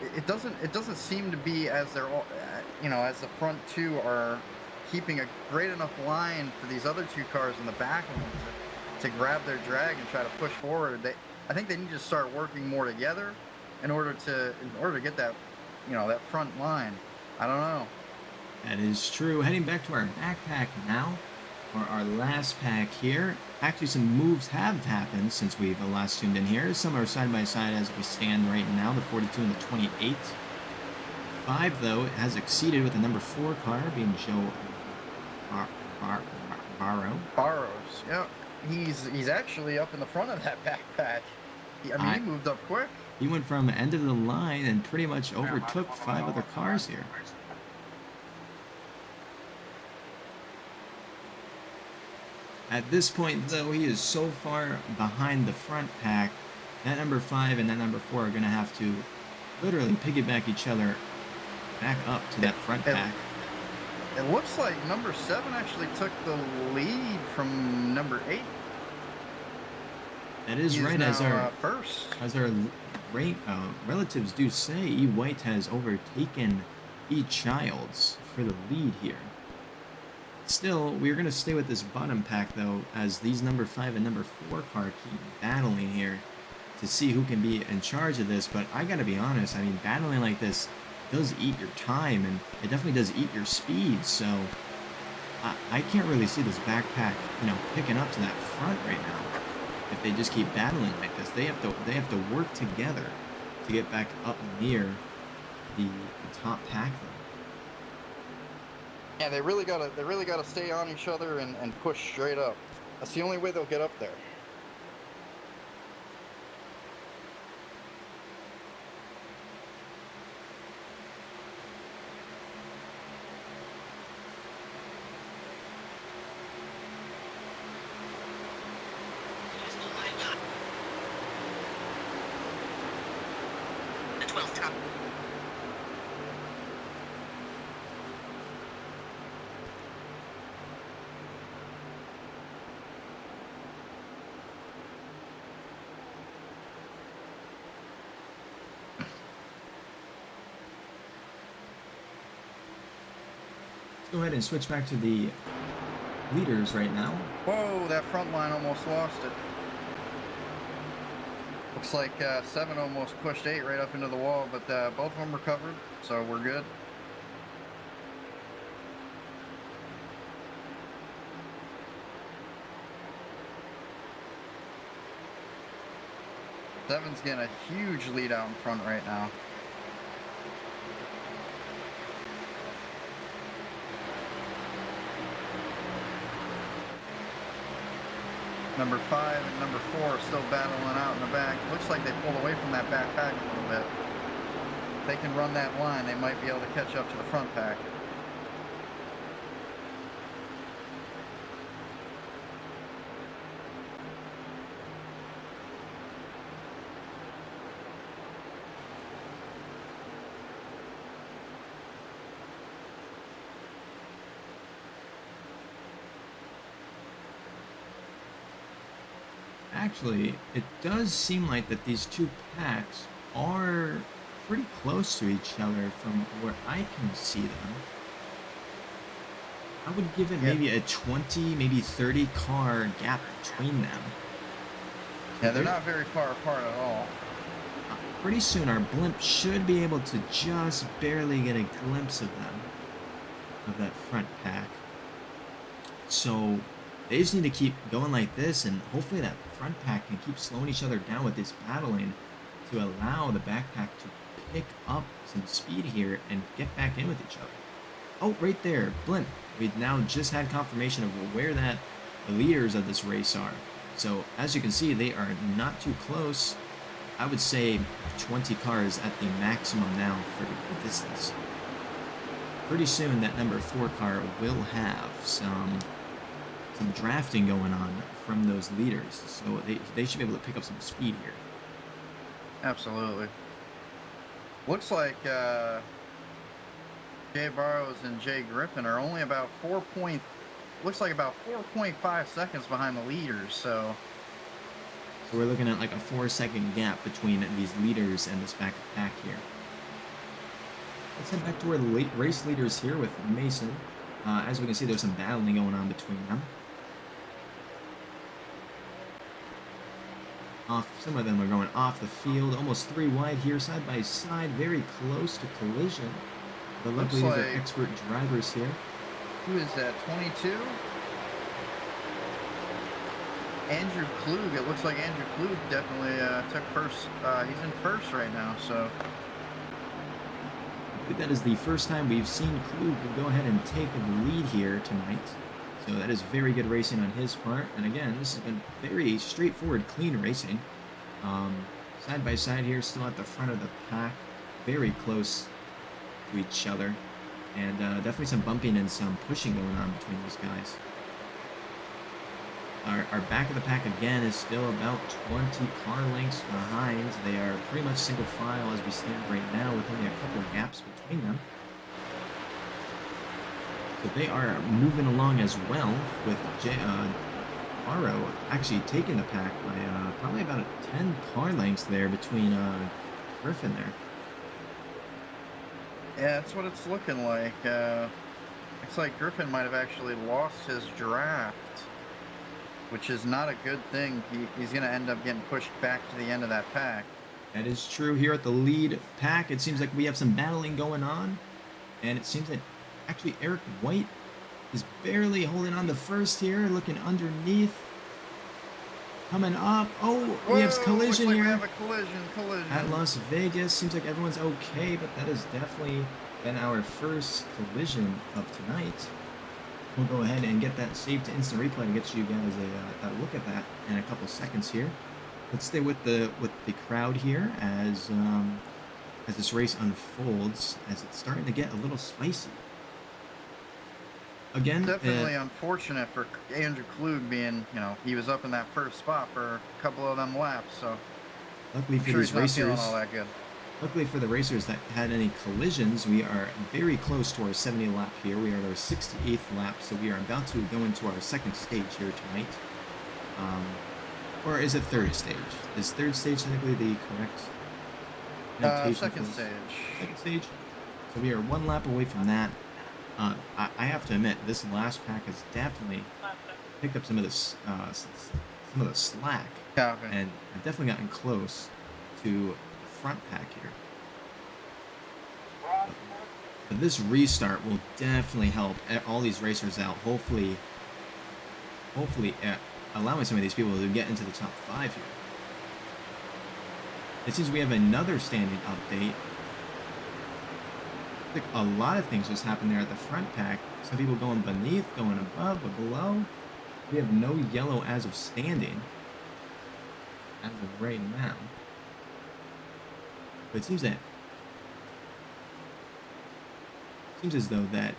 it doesn't seem to be as they're all, as the front 2 are keeping a great enough line for these other 2 cars in the back of them to grab their drag and try to push forward. I think they need to start working more together in order to get that that front line. I don't know. That is true. Heading back to our backpack now, for our last pack here. Actually, some moves have happened since we've last tuned in here. Some are side by side as we stand right now, the 42 and the 28. 5, though, has exceeded with the number 4 car, being Joe Barrows, yeah. He's actually up in the front of that backpack. He moved up quick. He went from end of the line and pretty much overtook 5 other cars here. At this point, though, he is so far behind the front pack, that number 5 and that number 4 are going to have to literally piggyback each other back up to that front pack. It looks like number 7 actually took the lead from number 8. That is right, now, as our first. As our relatives do say, E. White has overtaken E. Childs for the lead here. Still, we're going to stay with this bottom pack, though, as these number 5 and number 4 car keep battling here to see who can be in charge of this. But I got to be honest, I mean, battling like this does eat your time, and it definitely does eat your speed. So I can't really see this backpack, picking up to that front right now. If they just keep battling like this, they have to work together to get back up near the top pack, though. Yeah, they really gotta stay on each other and push straight up. That's the only way they'll get up there. Go ahead and switch back to the leaders right now. Whoa, that front line almost lost it. Looks like 7 almost pushed 8 right up into the wall, but both of them recovered, so we're good. Seven's getting a huge lead out in front right now. Number 5 and number 4 are still battling out in the back. Looks like they pulled away from that back pack a little bit. If they can run that line, they might be able to catch up to the front pack. actually, it does seem like that these two packs are pretty close to each other from where I can see them. I would give it Yeah. maybe a 20, maybe 30 car gap between them. Yeah, they're not very far apart at all. Pretty soon our blimp should be able to just barely get a glimpse of them, of that front pack. So they just need to keep going like this, and hopefully that front pack can keep slowing each other down with this battling to allow the back pack to pick up some speed here and get back in with each other. Oh, right there, blimp. We've now just had confirmation of where the leaders of this race are. So as you can see, they are not too close. I would say 20 cars at the maximum now for the distance. Pretty soon that number 4 car will have some drafting going on from those leaders. So they should be able to pick up some speed here. Absolutely. Looks like Jay Barrows and Jay Griffin are only about 4.5 seconds behind the leaders, so we're looking at like a 4-second gap between these leaders and this back pack here. Let's head back to where the race leaders here with Mason. As we can see, there's some battling going on between them. Some of them are going off the field, almost 3 wide here, side by side, very close to collision. But luckily these are expert drivers here. Who is that, 22? Andrew Klug. It looks like Andrew Klug definitely took first. He's in first right now, so. I think that is the first time we've seen Klug go ahead and take the lead here tonight. So that is very good racing on his part. And again, this has been very straightforward, clean racing. Side by side here, still at the front of the pack. Very close to each other. And definitely some bumping and some pushing going on between these guys. Our back of the pack again is still about 20 car lengths behind. They are pretty much single file as we stand right now, with only a couple of gaps between them. So they are moving along as well, with Barrow actually taking the pack by probably about 10 car lengths there between Griffin there. Yeah, that's what it's looking like. Looks like Griffin might have actually lost his draft, which is not a good thing. He's going to end up getting pushed back to the end of that pack. That is true. Here at the lead pack, it seems like we have some battling going on. And it seems that actually Eric White is barely holding on to first here, looking underneath. Coming up. Oh, Whoa, we have collision looks like here. We have a collision. At Las Vegas. Seems like everyone's okay, but that has definitely been our first collision of tonight. We'll go ahead and get that saved to instant replay and get you guys a look at that in a couple seconds here. Let's stay with the crowd here as this race unfolds, as it's starting to get a little spicy. Again, Definitely unfortunate for Andrew Klug being, he was up in that first spot for a couple of them laps, so luckily for I'm sure these he's not feeling racers, all that good. luckily for the racers that had any collisions, we are very close to our 70th lap here. We are at our 68th lap, so we are about to go into our second stage here tonight. Or is it third stage? Is third stage technically the correct notation? Second stage. Second stage. So we are 1 lap away from that. I have to admit, this last pack has definitely picked up some of this, some of the slack, Copy. and I've definitely gotten close to the front pack here. But this restart will definitely help all these racers out. Hopefully, allowing some of these people to get into the top 5 here. It seems we have another standing update. I think a lot of things just happened there at the front pack. Some people going beneath, going above, but below. We have no yellow as of standing as of right now. But it seems as though that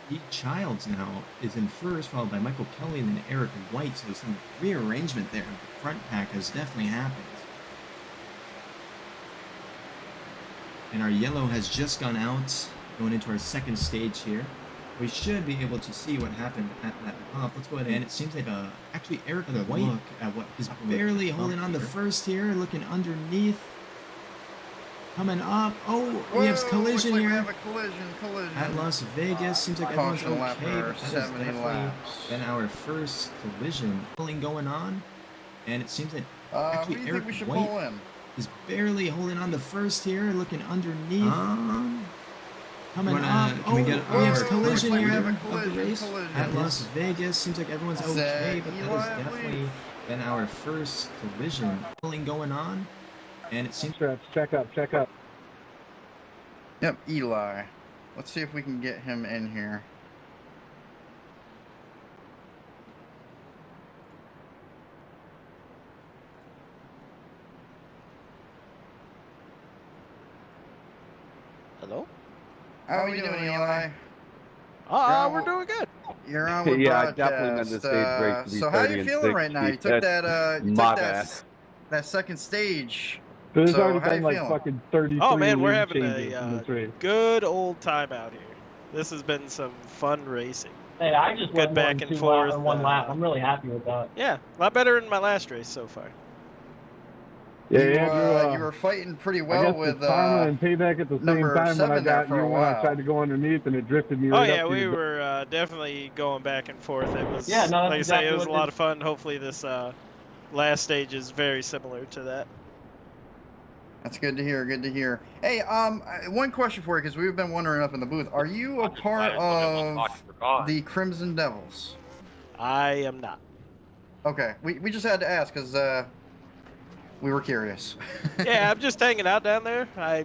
Pete Childs now is in first, followed by Michael Kelly and then Eric White. So some rearrangement there. The front pack has definitely happened. And our yellow has just gone out, going into our second stage here. We should be able to see what happened at that bump. Let's go ahead and it seems like actually Eric White look at what is barely holding on the first here, looking underneath. Coming up. Oh, Whoa, we have looks collision like here. We have a collision. At Las Vegas. Seems like everyone's Caution lap okay, for but that has 70 definitely laps. been our first collision going on. And it seems that Who actually do you Eric think we should White pull in? is barely holding on the first here, looking underneath. Coming up. we have collision looks like we here have a of the collision, race collision. at Las Vegas. Seems like everyone's Is that okay, but that Eli, has I definitely believe? been our first collision going on. And it seems Straps, check up. Yep, Eli. Let's see if we can get him in here. Hello? How are you doing, Eli? We're doing good. You're on with Yeah, I broadcast. definitely meant the stage break to be So how 30 you and feeling right now? You 60. took That's my bad. that second stage. There's So, already how been you like feeling? fucking 33 Oh man, we're lead having changes in a this race. good old time out here. This has been some fun racing. Hey, I just Good went back one, and two forth, lap, one lap. I'm really happy with that. Yeah, a lot better than my last race so far. Yeah, you, Andrew, you were fighting pretty I well guess with it's karma and payback at the same number time when I 7 there got for you a when I while. tried to go underneath and it drifted me Oh right yeah, up to we your were definitely going back and forth. It was, Yeah, no, that's like I say, exactly it was a what lot of fun. Hopefully this last stage is very similar to that. That's good to hear. Good to hear. Hey, one question for you, because we've been wondering up in the booth. Are you a part of the Crimson Devils? I am not. Okay, we just had to ask because we were curious. Yeah, I'm just hanging out down there. I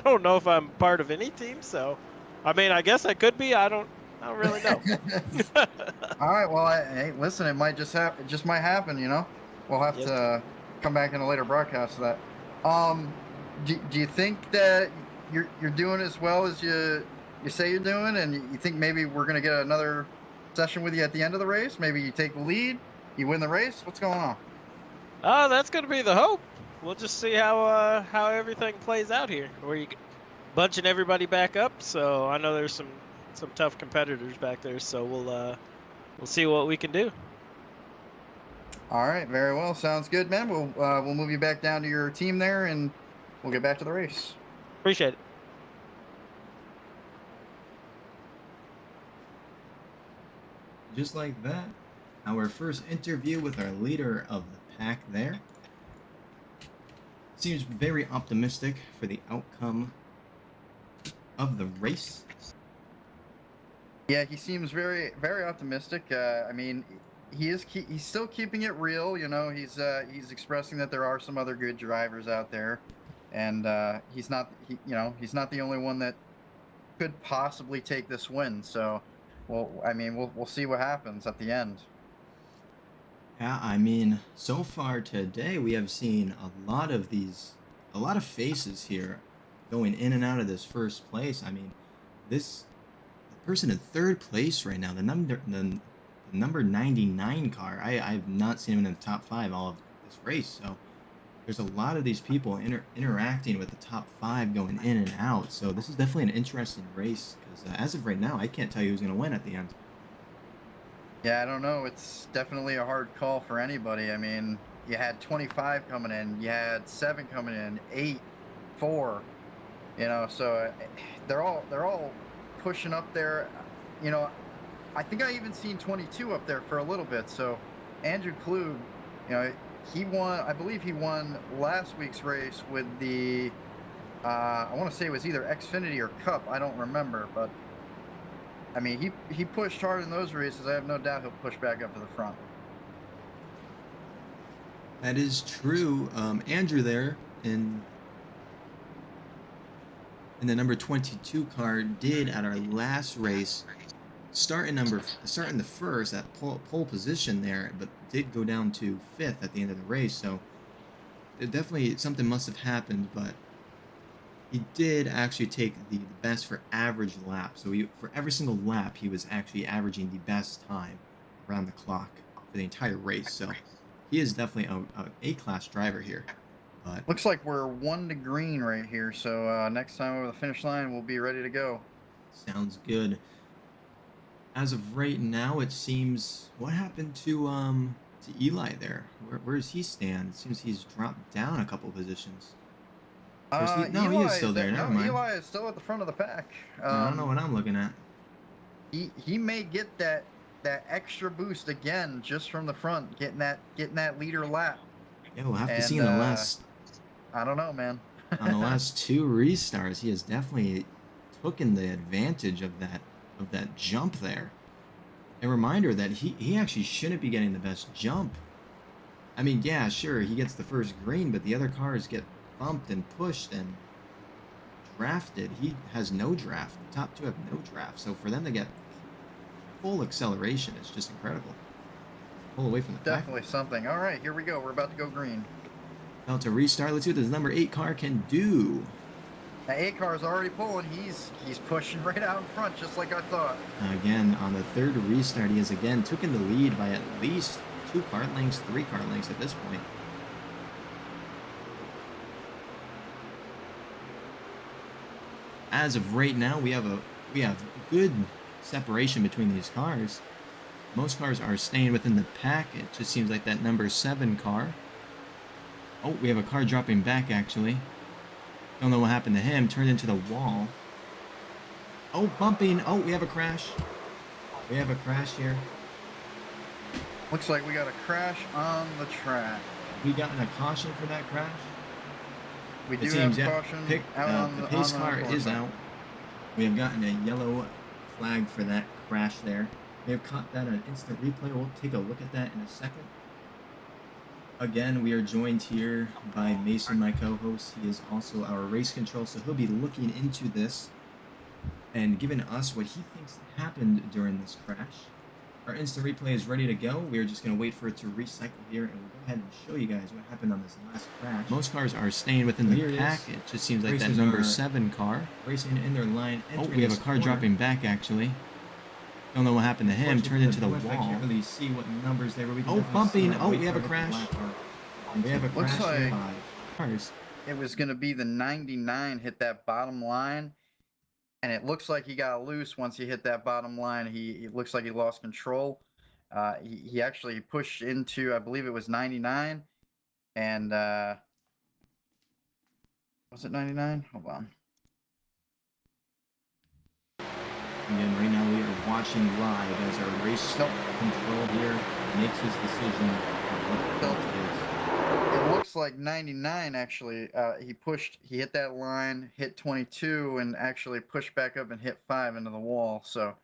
don't know if I'm part of any team, so I mean, I guess I could be. I don't really know. All right. Well, hey, listen, it might just happen. It just might happen. You know, we'll have Yes. to come back in a later broadcast of that. Do you think that you're doing as well as you say you're doing, and you think maybe we're gonna get another session with you at the end of the race? Maybe you take the lead, you win the race. What's going on? Oh, that's gonna be the hope. We'll just see how everything plays out here. We're bunching everybody back up, so I know there's some tough competitors back there. So we'll see what we can do. All right, very well. Sounds good, man. We'll move you back down to your team there, and we'll get back to the race. Appreciate it. just like that, our first interview with our leader of the pack there. Seems very optimistic for the outcome of the race. Yeah, he seems very, very optimistic. I mean, he's still keeping it real. You know, he's expressing that there are some other good drivers out there, and he's not the only one that could possibly take this win. So, well, I mean, we'll see what happens at the end. Yeah, I mean, so far today we have seen a lot of faces here going in and out of this first place. I mean, the person in third place right now, the number 99 car, I've not seen him in the top 5 all of this race. So there's a lot of these people interacting with the top 5 going in and out. So this is definitely an interesting race because as of right now, I can't tell you who's going to win at the end. Yeah, I don't know. It's definitely a hard call for anybody. I mean, you had 25 coming in, you had 7 coming in, 8, 4. You know, so they're all pushing up there. You know, I think I even seen 22 up there for a little bit. So Andrew Klug, you know, he won. I believe he won last week's race with the. I want to say it was either Xfinity or Cup. I don't remember, but. I mean, he pushed hard in those races. I have no doubt he'll push back up to the front. That is true. Andrew there in the number 22 car did at our last race start in the first at pole position there, but did go down to 5th at the end of the race. So it definitely something must have happened, but he did actually take the best for average lap. So for every single lap, he was actually averaging the best time around the clock for the entire race. So he is definitely a A-class driver here. But looks like we're 1 to green right here. So next time over the finish line, we'll be ready to go. Sounds good. As of right now, it seems. What happened to Eli there? Where does he stand? It seems he's dropped down a couple positions. Or is he, no, he is still there. Never mind. Eli is still at the front of the pack. I don't know what I'm looking at. He may get that extra boost again just from the front, getting that leader lap. Yeah, we'll have to see in the last. I don't know, man. On the last 2 restarts, he has definitely taken the advantage of that jump there. A reminder that he actually shouldn't be getting the best jump. I mean, yeah, sure, he gets the first green, but the other cars get bumped and pushed and drafted. He has no draft. The top 2 have no draft. So for them to get full acceleration is just incredible. Pull away from the pack. Definitely something. All right, here we go. We're about to go green. About to restart. Let's see what this number 8 car can do. The 8 car is already pulling. He's pushing right out in front, just like I thought. Again, on the 3rd restart, he has again taken the lead by at least 2 kart lengths, 3 kart lengths at this point. As of right now, we have good separation between these cars. Most cars are staying within the pack. It just seems like that number 7 car. Oh, we have a car dropping back, actually. Don't know what happened to him. Turned into the wall. Oh, bumping. Oh, we have a crash. We have a crash here. Looks like we got a crash on the track. We gotten a caution for that crash. We do seems, have yeah, caution out on the pace on car is out. We have gotten a yellow flag for that crash there. We have caught that on an instant replay. We'll take a look at that in a second. Again, we are joined here by Mason, my co-host. He is also our race control, so he'll be looking into this and giving us what he thinks happened during this crash. Our instant replay is ready to go. We are just going to wait for it to recycle here, and we'll go ahead and show you guys what happened on this last crash. Most cars are staying within the pack. It just seems like that number 7 car. Racing in their line. Oh, we have a car dropping back, actually. Don't know what happened to him. Turned into the wall. I can't really see what numbers they were. Oh, bumping. Oh, we have a crash. We have a crash. Looks like cars. it was going to be the 99 hit that bottom line, and it looks like he got loose once he hit that bottom line. It looks like he lost control. He actually pushed into, I believe it was 99, and was it 99? Hold on. Again, right now we are watching live as our race control here makes his decision on what the belt is. It looks like 99 actually. He hit that line, hit 22, and actually pushed back up and hit 5 into the wall. So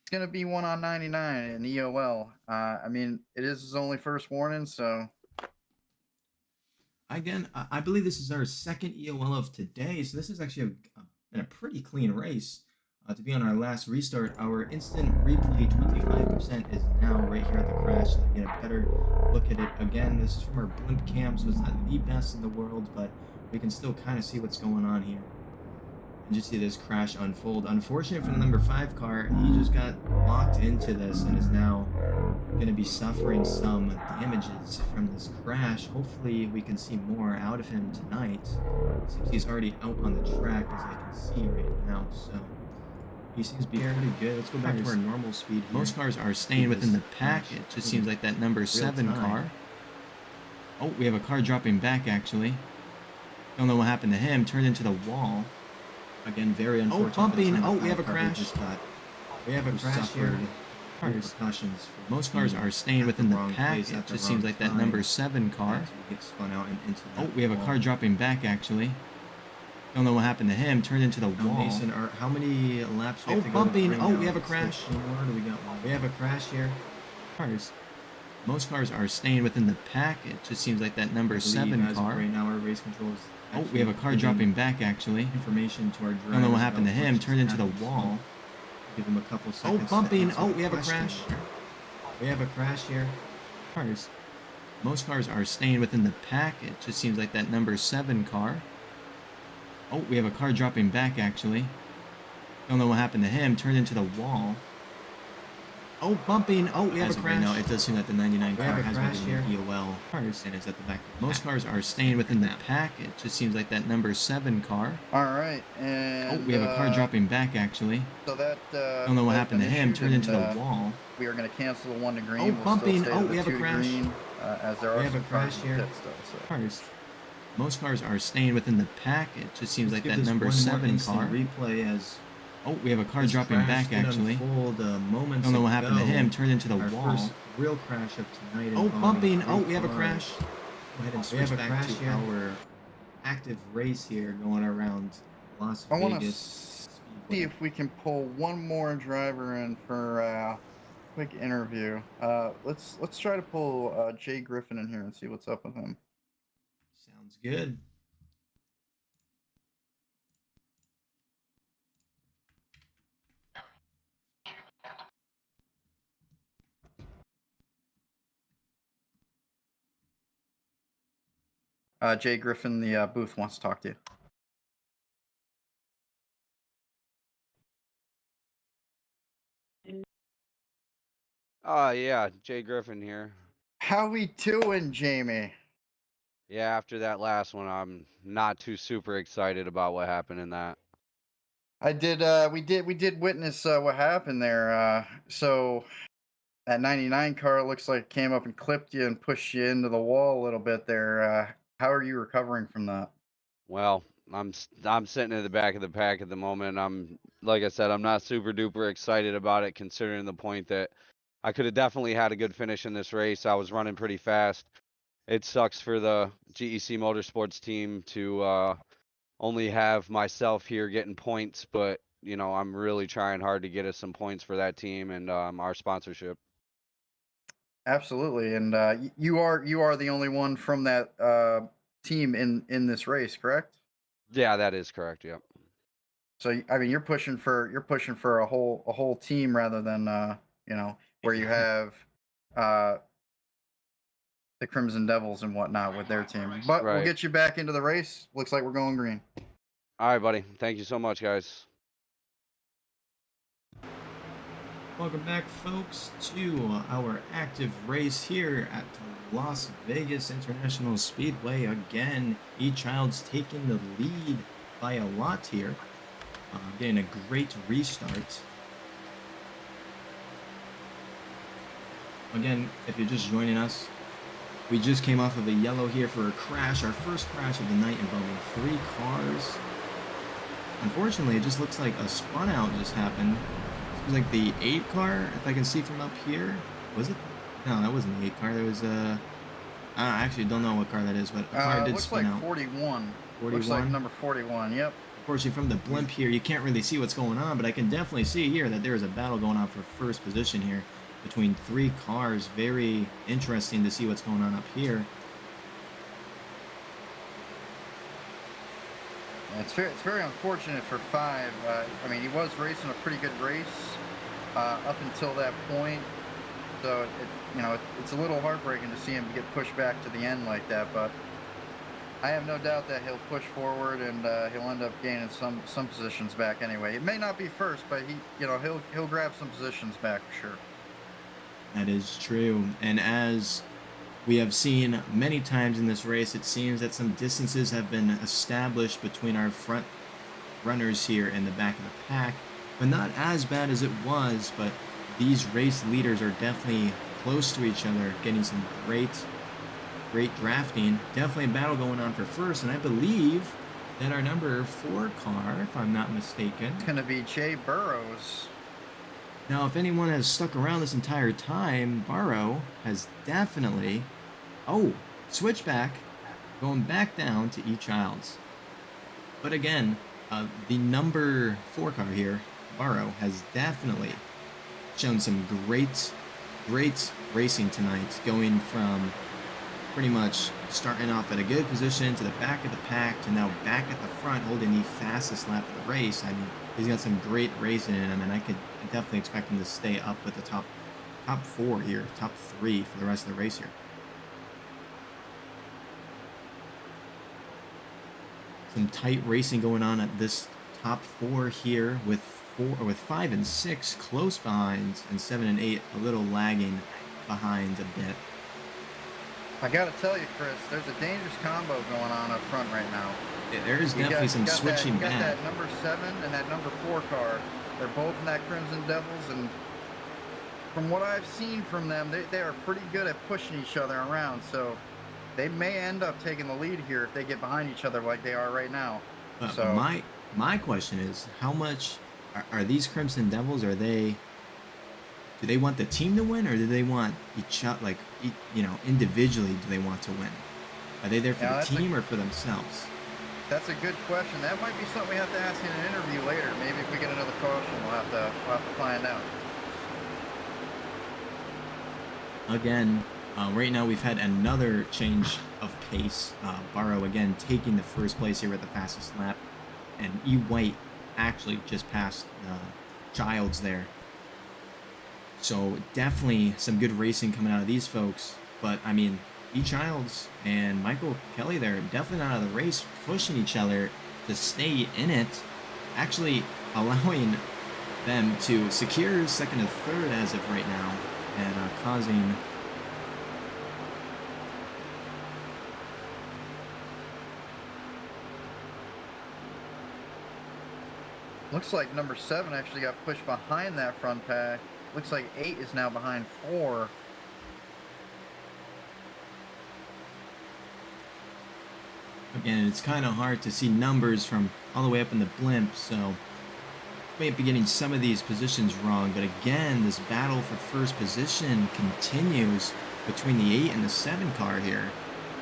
it's gonna be 1 on 99 in EOL. I mean, it is his only first warning, so. Again, I believe this is our 2nd EOL of today, so this is actually been a pretty clean race. To be on our last restart, our instant replay 25% is now right here at the crash. So get a better look at it. Again, this is from our blimp cam, so it's not the best in the world, but we can still kind of see what's going on here. And just see this crash unfold. Unfortunate for the number 5 car, he just got locked into this and is now going to be suffering some damages from this crash. Hopefully we can see more out of him tonight. It seems he's already out on the track, as I can see right now, so he seems to be pretty good. Let's go back to our normal speed here. Most cars are staying within the pack. It just seems like that number 7 car. Oh, we have a car dropping back, actually. Don't know what happened to him. Turned into the wall. Again, very unfortunate. Oh, bumping. Oh, we have a crash. We have a crash here. Repercussions. Most cars are staying within the pack. It just seems like that number 7 car. Get spun out and into oh, we have a car dropping back, actually. Don't know what happened to him. Turned into the wall. Mason, how many laps we have to go bumping. Oh, we have a crash. We got one. We have a crash here. Cars. Most cars are staying within the pack. It just seems like that number 7 car. Right now, our race controls. Oh, we have a car dropping back, actually. Information to our driver. Don't know what happened to him. Turned into the wall. Give him a couple seconds. Oh, bumping. Oh, we have a crash. We have a crash here. Cars. Most cars are staying within the pack. It just seems like that number 7 car. Oh, we have a car dropping back, actually. Don't know what happened to him. Turned into the wall. Oh, bumping. Oh, we have As a of right crash. now, It does seem that the 99 We car have a has crash been here. EOL cars and is at the back. Most cars are staying within the pack. It just seems like that number 7 car. All right, Oh, and we have a car dropping back, actually. so that Don't know what has happened to been him. issued, Turned into and, the wall. we are going to cancel the 1 to green. Oh, We'll bumping. still stay Oh, to we the have a 2 to crash. green, as there We are have some a cars crash in the here. pit still. So. Cars. Most cars are staying within the pack. It just seems Let's like give that this number one more 7 instant car. replay as Oh, we have a car this dropping crash back, did actually. unfold, moments Don't know what happened to ago. him. Turned into the Our wall. first real crash of tonight. Oh, involving bumping. 3 Oh, we have a cars. crash. Go ahead and We have switch a back crash to here. our active race here going around Las I want to Vegas see Speedway. if we can pull one more driver in for a quick interview. Let's try to pull Jay Griffin in here and see what's up with him. Sounds good. Jay Griffin, the booth wants to talk to you. Yeah, Jay Griffin here. How we doing, Jamie? Yeah, after that last one, I'm not too super excited about what happened in that. We did witness what happened there. So that 99 car looks like it came up and clipped you and pushed you into the wall a little bit there. How are you recovering from that? Well, I'm sitting in the back of the pack at the moment. Like I said, I'm not super duper excited about it, considering the point that I could have definitely had a good finish in this race. I was running pretty fast. It sucks for the GEC Motorsports team to only have myself here getting points, but you know, I'm really trying hard to get us some points for that team and our sponsorship. Absolutely, and you are the only one from that team in this race, correct? Yeah, that is correct. Yep. So I mean, you're pushing for a whole team rather than where you have the Crimson Devils and whatnot with their team. But we'll Right. get you back into the race. Looks like we're going green. All right, buddy. Thank you so much, guys. Welcome back, folks, to our active race here at Las Vegas International Speedway. Again, E-Child's taking the lead by a lot here. Getting a great restart. Again, if you're just joining us, we just came off of a yellow here for a crash, our first crash of the night involving 3 cars. Unfortunately, it just looks like a spun out just happened. It was like the 8 car, if I can see from up here. Was it? No, that wasn't the 8 car. There was a... I actually don't know what car that is, but a car did Looks spin like out. 41. 41? Looks like number 41, yep. Unfortunately, from the blimp here, you can't really see what's going on, but I can definitely see here that there is a battle going on for first position here between 3 cars. Very interesting to see what's going on up here. It's very unfortunate for 5. I mean, he was racing a pretty good race up until that point. So it's a little heartbreaking to see him get pushed back to the end like that. But I have no doubt that he'll push forward and he'll end up gaining some positions back anyway. It may not be first, but he'll grab some positions back for sure. That is true, and as we have seen many times in this race, it seems that some distances have been established between our front runners here and the back of the pack, but not as bad as it was. But these race leaders are definitely close to each other, getting some great drafting. Definitely a battle going on for first, and I believe that our number 4 car, if I'm not mistaken, It's going to be Jay Burrows. Now, if anyone has stuck around this entire time, Barrow has definitely... Oh, switchback, going back down to E-Childs. But again, the number 4 car here, Barrow, has definitely shown some great racing tonight, going from pretty much starting off at a good position to the back of the pack to now back at the front, holding the fastest lap of the race. I mean, he's got some great racing in him, and I could definitely expect him to stay up with the top 4 here, top 3 for the rest of the race here. Some tight racing going on at this top 4 here with with 5 and 6 close behind, and 7 and 8 a little lagging behind a bit. I gotta tell you, Chris, there's a dangerous combo going on up front right now. Yeah, there is You definitely got- some you got switching that, you got back. that number 7 and that number 4 car. They're both in that Crimson Devils, and from what I've seen from them, they are pretty good at pushing each other around. So they may end up taking the lead here if they get behind each other like they are right now. But So my question is, how much are these Crimson Devils? Do they want the team to win, or do they want each other, like, you know, individually? Do they want to win? Are they there for Yeah, the that's a- team or for themselves? that's a good question. That might be something we have to ask in an interview later. Maybe if we get another caution, we'll have to find out. Again, right now we've had another change of pace. Barrow again taking the first place here with the fastest lap, and E. White actually just passed Childs there. So definitely some good racing coming out of these folks. But I mean, E. Childs and Michael Kelly there definitely not out of the race, pushing each other to stay in it, actually allowing them to secure second and third as of right now, and causing Looks like number 7 actually got pushed behind that front pack. Looks like 8 is now behind 4. again, it's kind of hard to see numbers from all the way up in the blimp, so may be getting some of these positions wrong. But again, this battle for first position continues between the 8 and the 7 car here.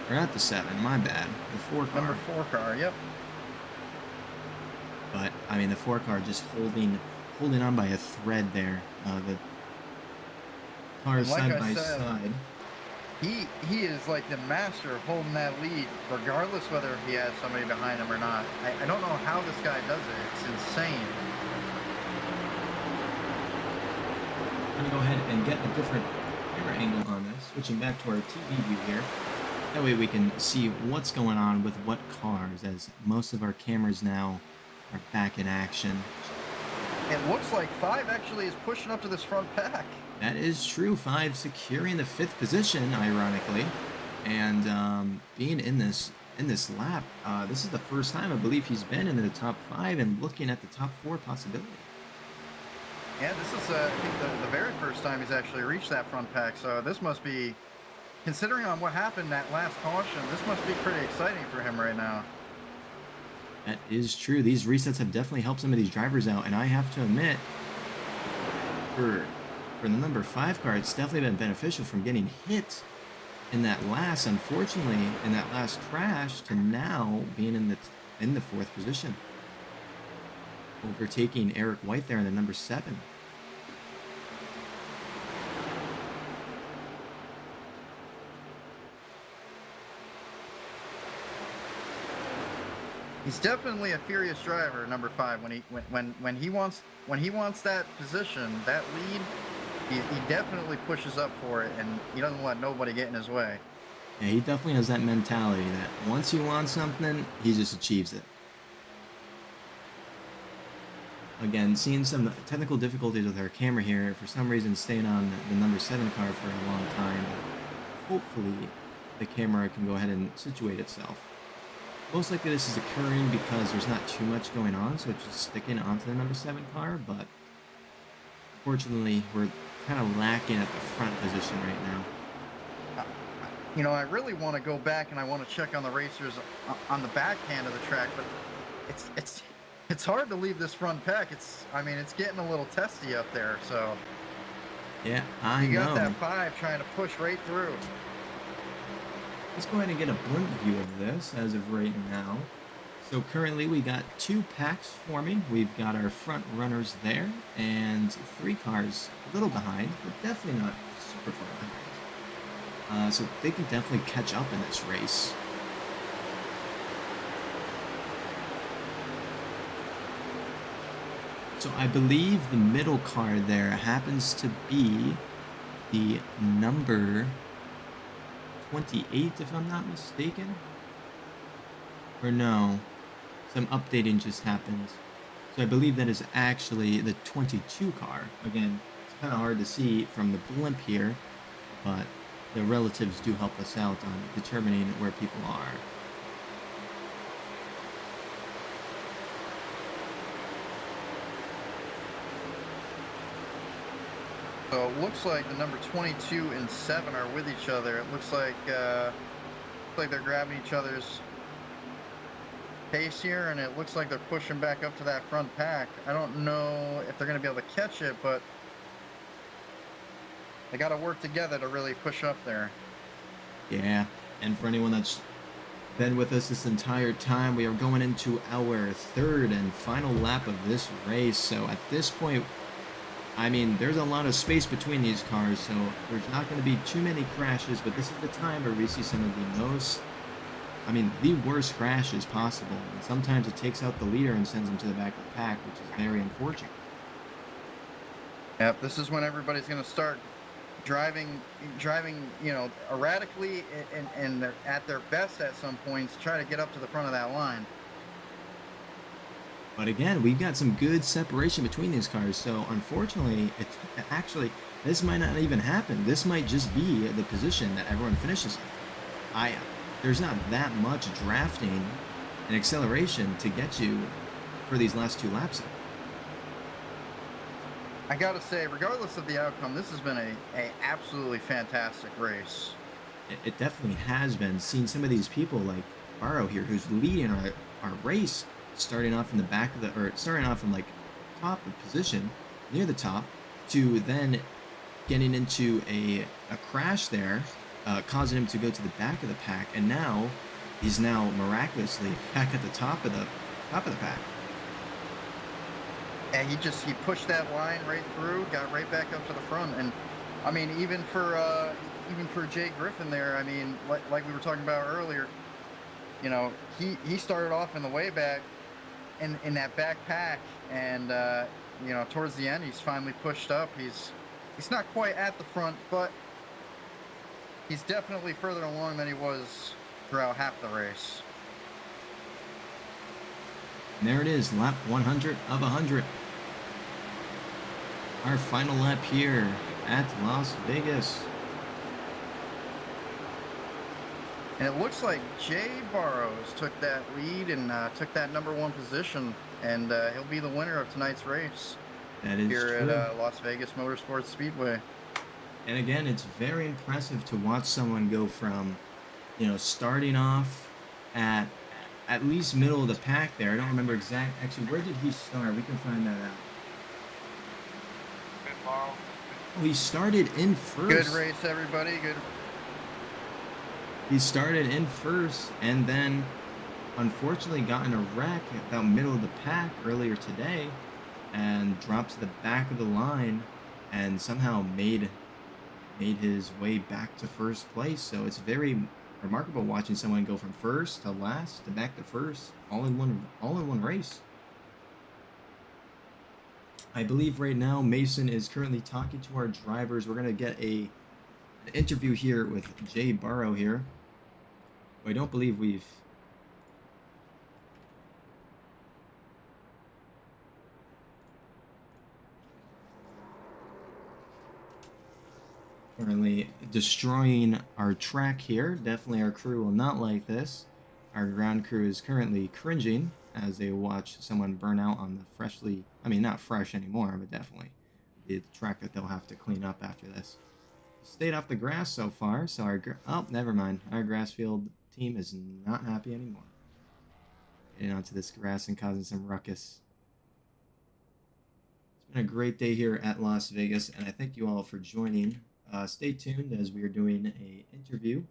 Or not the 7, my bad. The 4 car. Number 4 car, yep. But I mean, the 4 car just holding on by a thread there. The cars And like side I by said, side. He is like the master of holding that lead, regardless whether he has somebody behind him or not. I don't know how this guy does it. It's insane. I'm gonna go ahead and get a different camera angle on this, switching back to our TV view here. That way we can see what's going on with what cars, as most of our cameras now are back in action. It looks like 5 actually is pushing up to this front pack. That is true. 5 securing the 5th position, ironically, and being in this lap. This is the first time I believe he's been in the top 5 and looking at the top 4 possibility. Yeah, this is I think the very first time he's actually reached that front pack. So this must be, considering on what happened that last caution, this must be pretty exciting for him right now. That is true. These resets have definitely helped some of these drivers out, and I have to admit, for the number 5 car, it's definitely been beneficial from getting hit in that last, unfortunately, in that last crash, to now being in the 4th position, overtaking Eric White there in the number 7. He's definitely a furious driver, number 5. When he wants that position, that lead, he definitely pushes up for it, and he doesn't let nobody get in his way. Yeah, he definitely has that mentality that once he wants something, he just achieves it. Again, seeing some technical difficulties with our camera here, for some reason staying on the number 7 car for a long time. Hopefully the camera can go ahead and situate itself. Most likely this is occurring because there's not too much going on, so it's just sticking onto the number 7 car, but unfortunately we're kind of lacking at the front position right now. You know, I really want to go back and I want to check on the racers on the backhand of the track, but it's hard to leave this front pack. I mean, it's getting a little testy up there, so Yeah, I you got know. that 5 trying to push right through. Let's go ahead and get a blimp view of this as of right now. So currently we got 2 packs forming. We've got our front runners there and 3 cars a little behind, but definitely not super far behind. So they can definitely catch up in this race. So I believe the middle car there happens to be the number 28, if I'm not mistaken. Or no, some updating just happened. So I believe that is actually the 22 car. Again, it's kind of hard to see from the blimp here, but the relatives do help us out on determining where people are. So it looks like the number 22 and 7 are with each other. It looks like they're grabbing each other's pace here, and it looks like they're pushing back up to that front pack. I don't know if they're going to be able to catch it, but they got to work together to really push up there. Yeah, and for anyone that's been with us this entire time, we are going into our third and final lap of this race. So at this point, I mean, there's a lot of space between these cars, so there's not going to be too many crashes, but this is the time where we see some of the worst crashes possible. And sometimes it takes out the leader and sends him to the back of the pack, which is very unfortunate. Yep, this is when everybody's going to start driving, erratically, and they're at their best at some points, try to get up to the front of that line. But again, we've got some good separation between these cars, so unfortunately, this might not even happen. This might just be the position that everyone finishes in. There's not that much drafting and acceleration to get you for these last 2 laps. I gotta say, regardless of the outcome, this has been a absolutely fantastic race. It definitely has been. Seeing some of these people like Barrow here, who's leading our race, starting off in the back of starting off in like top of position, near the top, to then getting into a crash there, causing him to go to the back of the pack, and now he's miraculously back at the top of the pack. And he pushed that line right through, got right back up to the front, and I mean, even for Jay Griffin there, I mean, like we were talking about earlier, he started off in the way back in that back pack, and towards the end he's finally pushed up. He's not quite at the front, but he's definitely further along than he was throughout half the race. And there it is, lap 100 of 100. Our final lap here at Las Vegas. And it looks like Jay Barrows took that lead and took that number 1 position, and he'll be the winner of tonight's race. That is here true. At Las Vegas Motorsports Speedway. And again, it's very impressive to watch someone go from, starting off at least middle of the pack there. I don't remember actually, where did he start? We can find that out. Oh, he started in first. Good race, everybody. Good. He started in first, and then unfortunately got in a wreck about middle of the pack earlier today, and dropped to the back of the line, and somehow made his way back to first place. So it's very remarkable watching someone go from first to last to back to first, all in one race. I believe right now Mason is currently talking to our drivers. We're gonna get an interview here with Jay Barrow here. I don't believe we've currently destroying our track here. Definitely our crew will not like this. Our ground crew is currently cringing as they watch someone burn out on the not fresh anymore, but definitely the track that they'll have to clean up after this. Stayed off the grass so far, so never mind. Our grass field team is not happy anymore. Getting onto this grass and causing some ruckus. It's been a great day here at Las Vegas, and I thank you all for joining. Stay tuned as we are doing an interview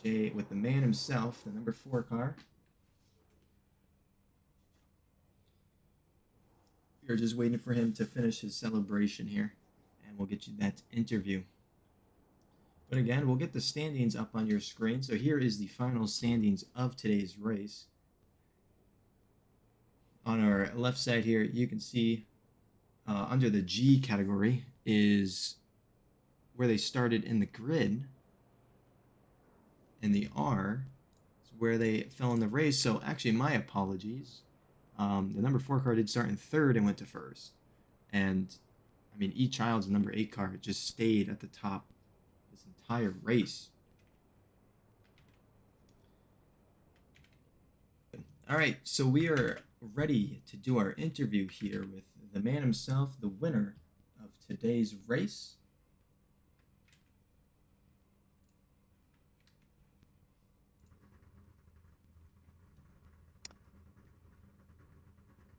with the man himself, the number 4 car. We are just waiting for him to finish his celebration here, and we'll get you that interview. But again, we'll get the standings up on your screen. So here is the final standings of today's race. On our left side here, you can see under the G category is where they started in the grid, and the R is where they fell in the race. So actually, my apologies. The number 4 car did start in third and went to first. And I mean, E Child's number 8 car just stayed at the top this entire race. All right, so we are ready to do our interview here with the man himself, the winner of today's race.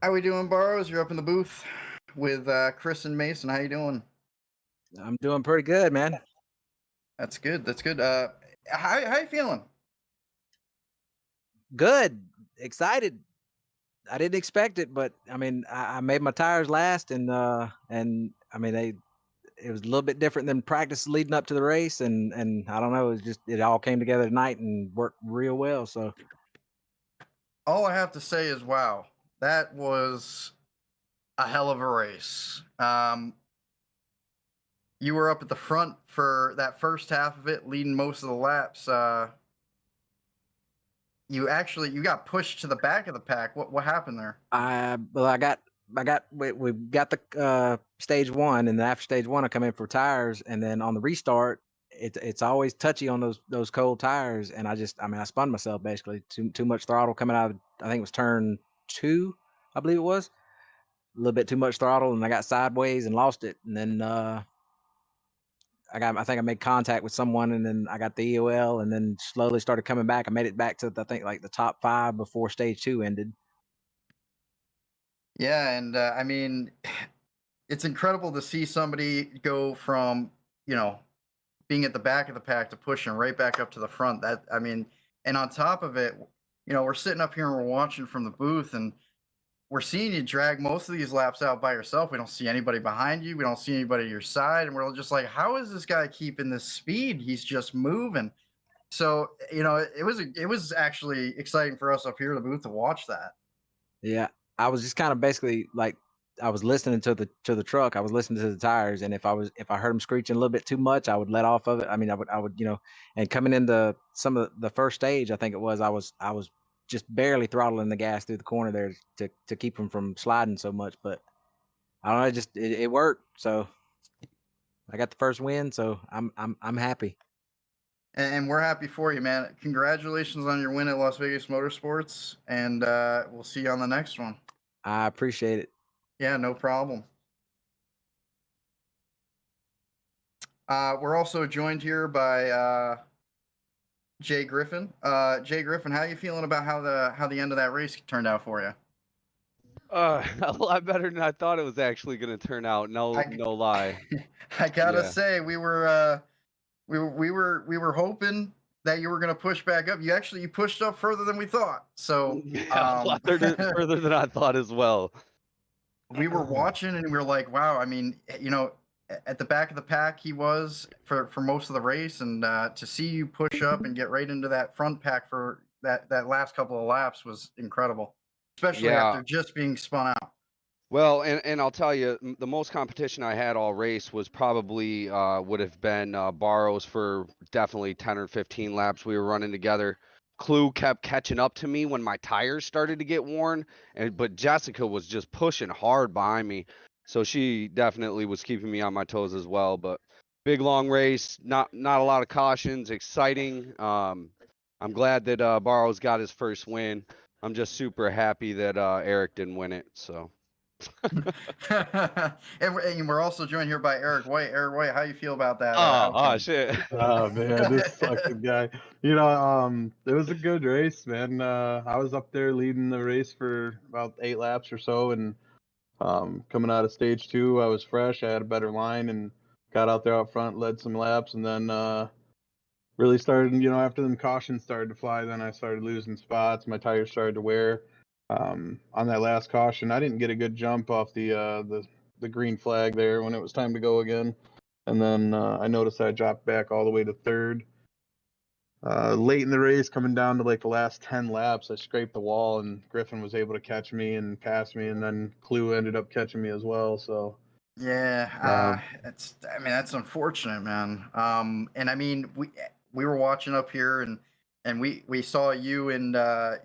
How we doing, Burrows? You're up in the booth with Chris and Mason. How you doing? I'm doing pretty good, man. That's good. That's good. How you feeling? Good. Excited. I didn't expect it, but I mean, I made my tires last, and I mean, it was a little bit different than practice leading up to the race, and I don't know, it all came together tonight and worked real well. So All I have to say is, wow, that was a hell of a race. You were up at the front for that first half of it, leading most of the laps. You got pushed to the back of the pack. What happened there? we got the stage one, and then after stage one, I come in for tires, and then on the restart, it's always touchy on those cold tires, and I spun myself basically. Too much throttle coming out of, I think it was turn 2, I believe it was. A little bit too much throttle, and I got sideways and lost it, and then I think I made contact with someone, and then I got the EOL, and then slowly started coming back. I made it back to, I think, like the top 5 before stage 2 ended. Yeah, and I mean, it's incredible to see somebody go from, being at the back of the pack to pushing right back up to the front. And on top of it, we're sitting up here and we're watching from the booth, and we're seeing you drag most of these laps out by yourself. We don't see anybody behind you. We don't see anybody at your side. And we're just like, how is this guy keeping this speed? He's just moving. So, it was actually exciting for us up here in the booth to watch that. Yeah, I was just kind of basically like, I was listening to the truck. I was listening to the tires, and if I heard them screeching a little bit too much, I would let off of it. I mean, I would and coming into some of the first stage, I think it was, I was just barely throttling the gas through the corner there to keep them from sliding so much. But I don't know, it worked. So I got the first win, so I'm happy. And we're happy for you, man. Congratulations on your win at Las Vegas Motorsports, and we'll see you on the next one. I appreciate it. Yeah, no problem. We're also joined here by Jay Griffin. Jay Griffin, how are you feeling about how the end of that race turned out for you? A lot better than I thought it was actually going to turn out. No lie. I gotta Yeah. say, we were hoping that you were going to push back up. You pushed up further than we thought. So Yeah, a lot further than I thought as well. we were watching and we were like, wow. I mean, at the back of the pack he was for most of the race, and to see you push up and get right into that front pack for that last couple of laps was incredible, especially after just being spun out. Well, and I'll tell you, the most competition I had all race was probably would have been Barrows for definitely 10 or 15 laps we were running together. Clue kept catching up to me when my tires started to get worn, but Jessica was just pushing hard behind me. So she definitely was keeping me on my toes as well. But big long race, not a lot of cautions, exciting. I'm glad that Barrows got his first win. I'm just super happy that Eric didn't win it. So. And we're also joined here by Eric White. Eric White, how you feel about that? Oh shit! Oh man, this fucking guy. It was a good race, man. I was up there leading the race for about 8 laps or so, and coming out of stage 2, I was fresh. I had a better line and got out there out front, led some laps, and then really started. After them cautions started to fly, then I started losing spots. My tires started to wear. On that last caution, I didn't get a good jump off the green flag there when it was time to go again, and then I noticed I dropped back all the way to third. Late in the race, coming down to like the last 10 laps, I scraped the wall, and Griffin was able to catch me and pass me, and then Clue ended up catching me as well. So yeah, that's unfortunate, man. And I mean, we were watching up here, and and we saw you and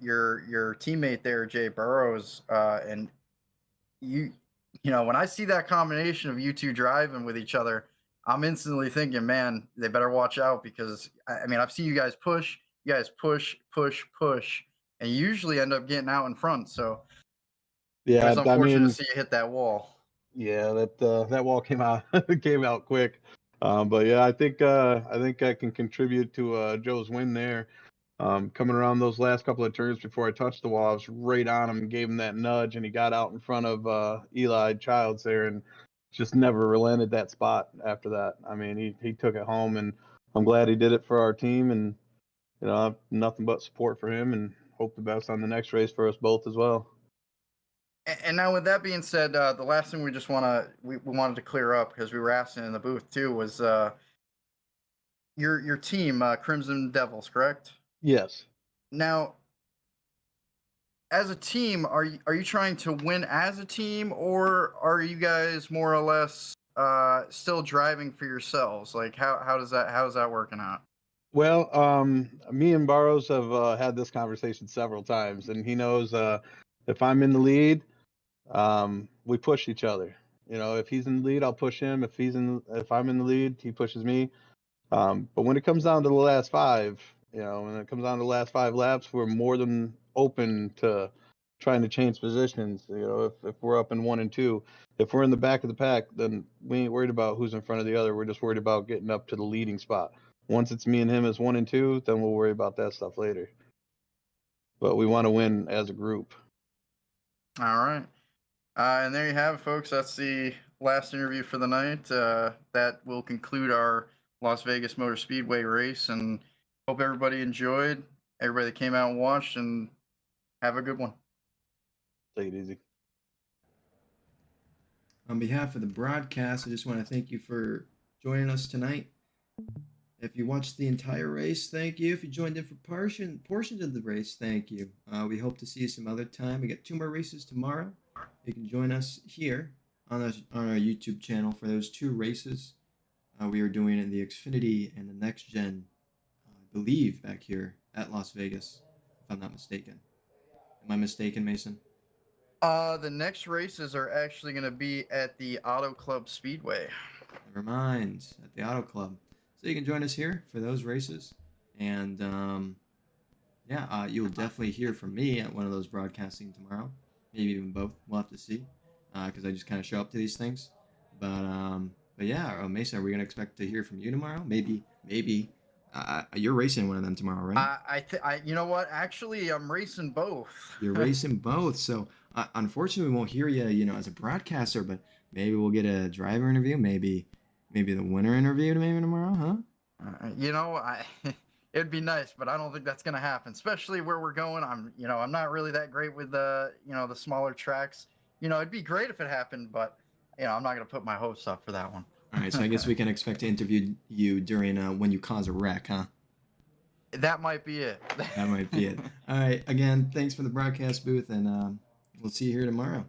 your teammate there, Jay Burrows, and you know, when I see that combination of you two driving with each other, I'm instantly thinking, man, they better watch out because I mean, I've seen you guys push, push, and you usually end up getting out in front. So it Yeah, was I unfortunate to mean, see you hit that wall. yeah, that wall came out came out quick. But yeah, I think I can contribute to Joe's win there. Coming around those last couple of turns before I touched the wall, I was right on him and gave him that nudge, and he got out in front of Eli Childs there, and just never relented that spot after that. I mean, he took it home, and I'm glad he did it for our team, and you know, I have nothing but support for him, and hope the best on the next race for us both as well. And now, with that being said, the last thing we just we wanted to clear up because we were asking in the booth too was your team, Crimson Devils, correct? Yes. Now, as a team, are you trying to win as a team, or are you guys more or less still driving for yourselves? Like how's that working out? Well, me and Barrows have had this conversation several times, and he knows if I'm in the lead, we push each other. You know, if he's in the lead, I'll push him. If I'm in the lead, he pushes me. But when it comes down to the last five, you know, when it comes down to the last 5 laps, we're more than open to trying to change positions. You know, if we're up in 1 and 2, if we're in the back of the pack, then we ain't worried about who's in front of the other. We're just worried about getting up to the leading spot. Once it's me and him as 1 and 2, then we'll worry about that stuff later. But we want to win as a group. All right. And there you have it, folks. That's the last interview for the night. That will conclude our Las Vegas Motor Speedway race. And hope everybody enjoyed. Everybody that came out and watched, and have a good one. Take it easy. On behalf of the broadcast, I just want to thank you for joining us tonight. If you watched the entire race, thank you. If you joined in for portions of the race, thank you. We hope to see you some other time. We got 2 more races tomorrow. You can join us here on our YouTube channel for those 2 races. We are doing in the Xfinity and the Next Gen, I believe, back here at Las Vegas, if I'm not mistaken. Am I mistaken, Mason? The next races are actually going to be at the Auto Club Speedway. Never mind, at the Auto Club. So you can join us here for those races. And you'll definitely hear from me at one of those broadcasting tomorrow. Maybe even both. We'll have to see. Because I just kind of show up to these things. But yeah, Mason, are we going to expect to hear from you tomorrow? Maybe. You're racing one of them tomorrow, right? You know what? Actually, I'm racing both. You're racing both. So unfortunately, we won't hear you, as a broadcaster, but maybe we'll get a driver interview. Maybe the winner interview maybe tomorrow, huh? It'd be nice, but I don't think that's going to happen, especially where we're going. I'm not really that great with the smaller tracks. It'd be great if it happened, but I'm not going to put my hopes up for that one. All right, so I guess we can expect to interview you during when you cause a wreck, huh? That might be it. That might be it. All right, again, thanks for the broadcast booth, and we'll see you here tomorrow.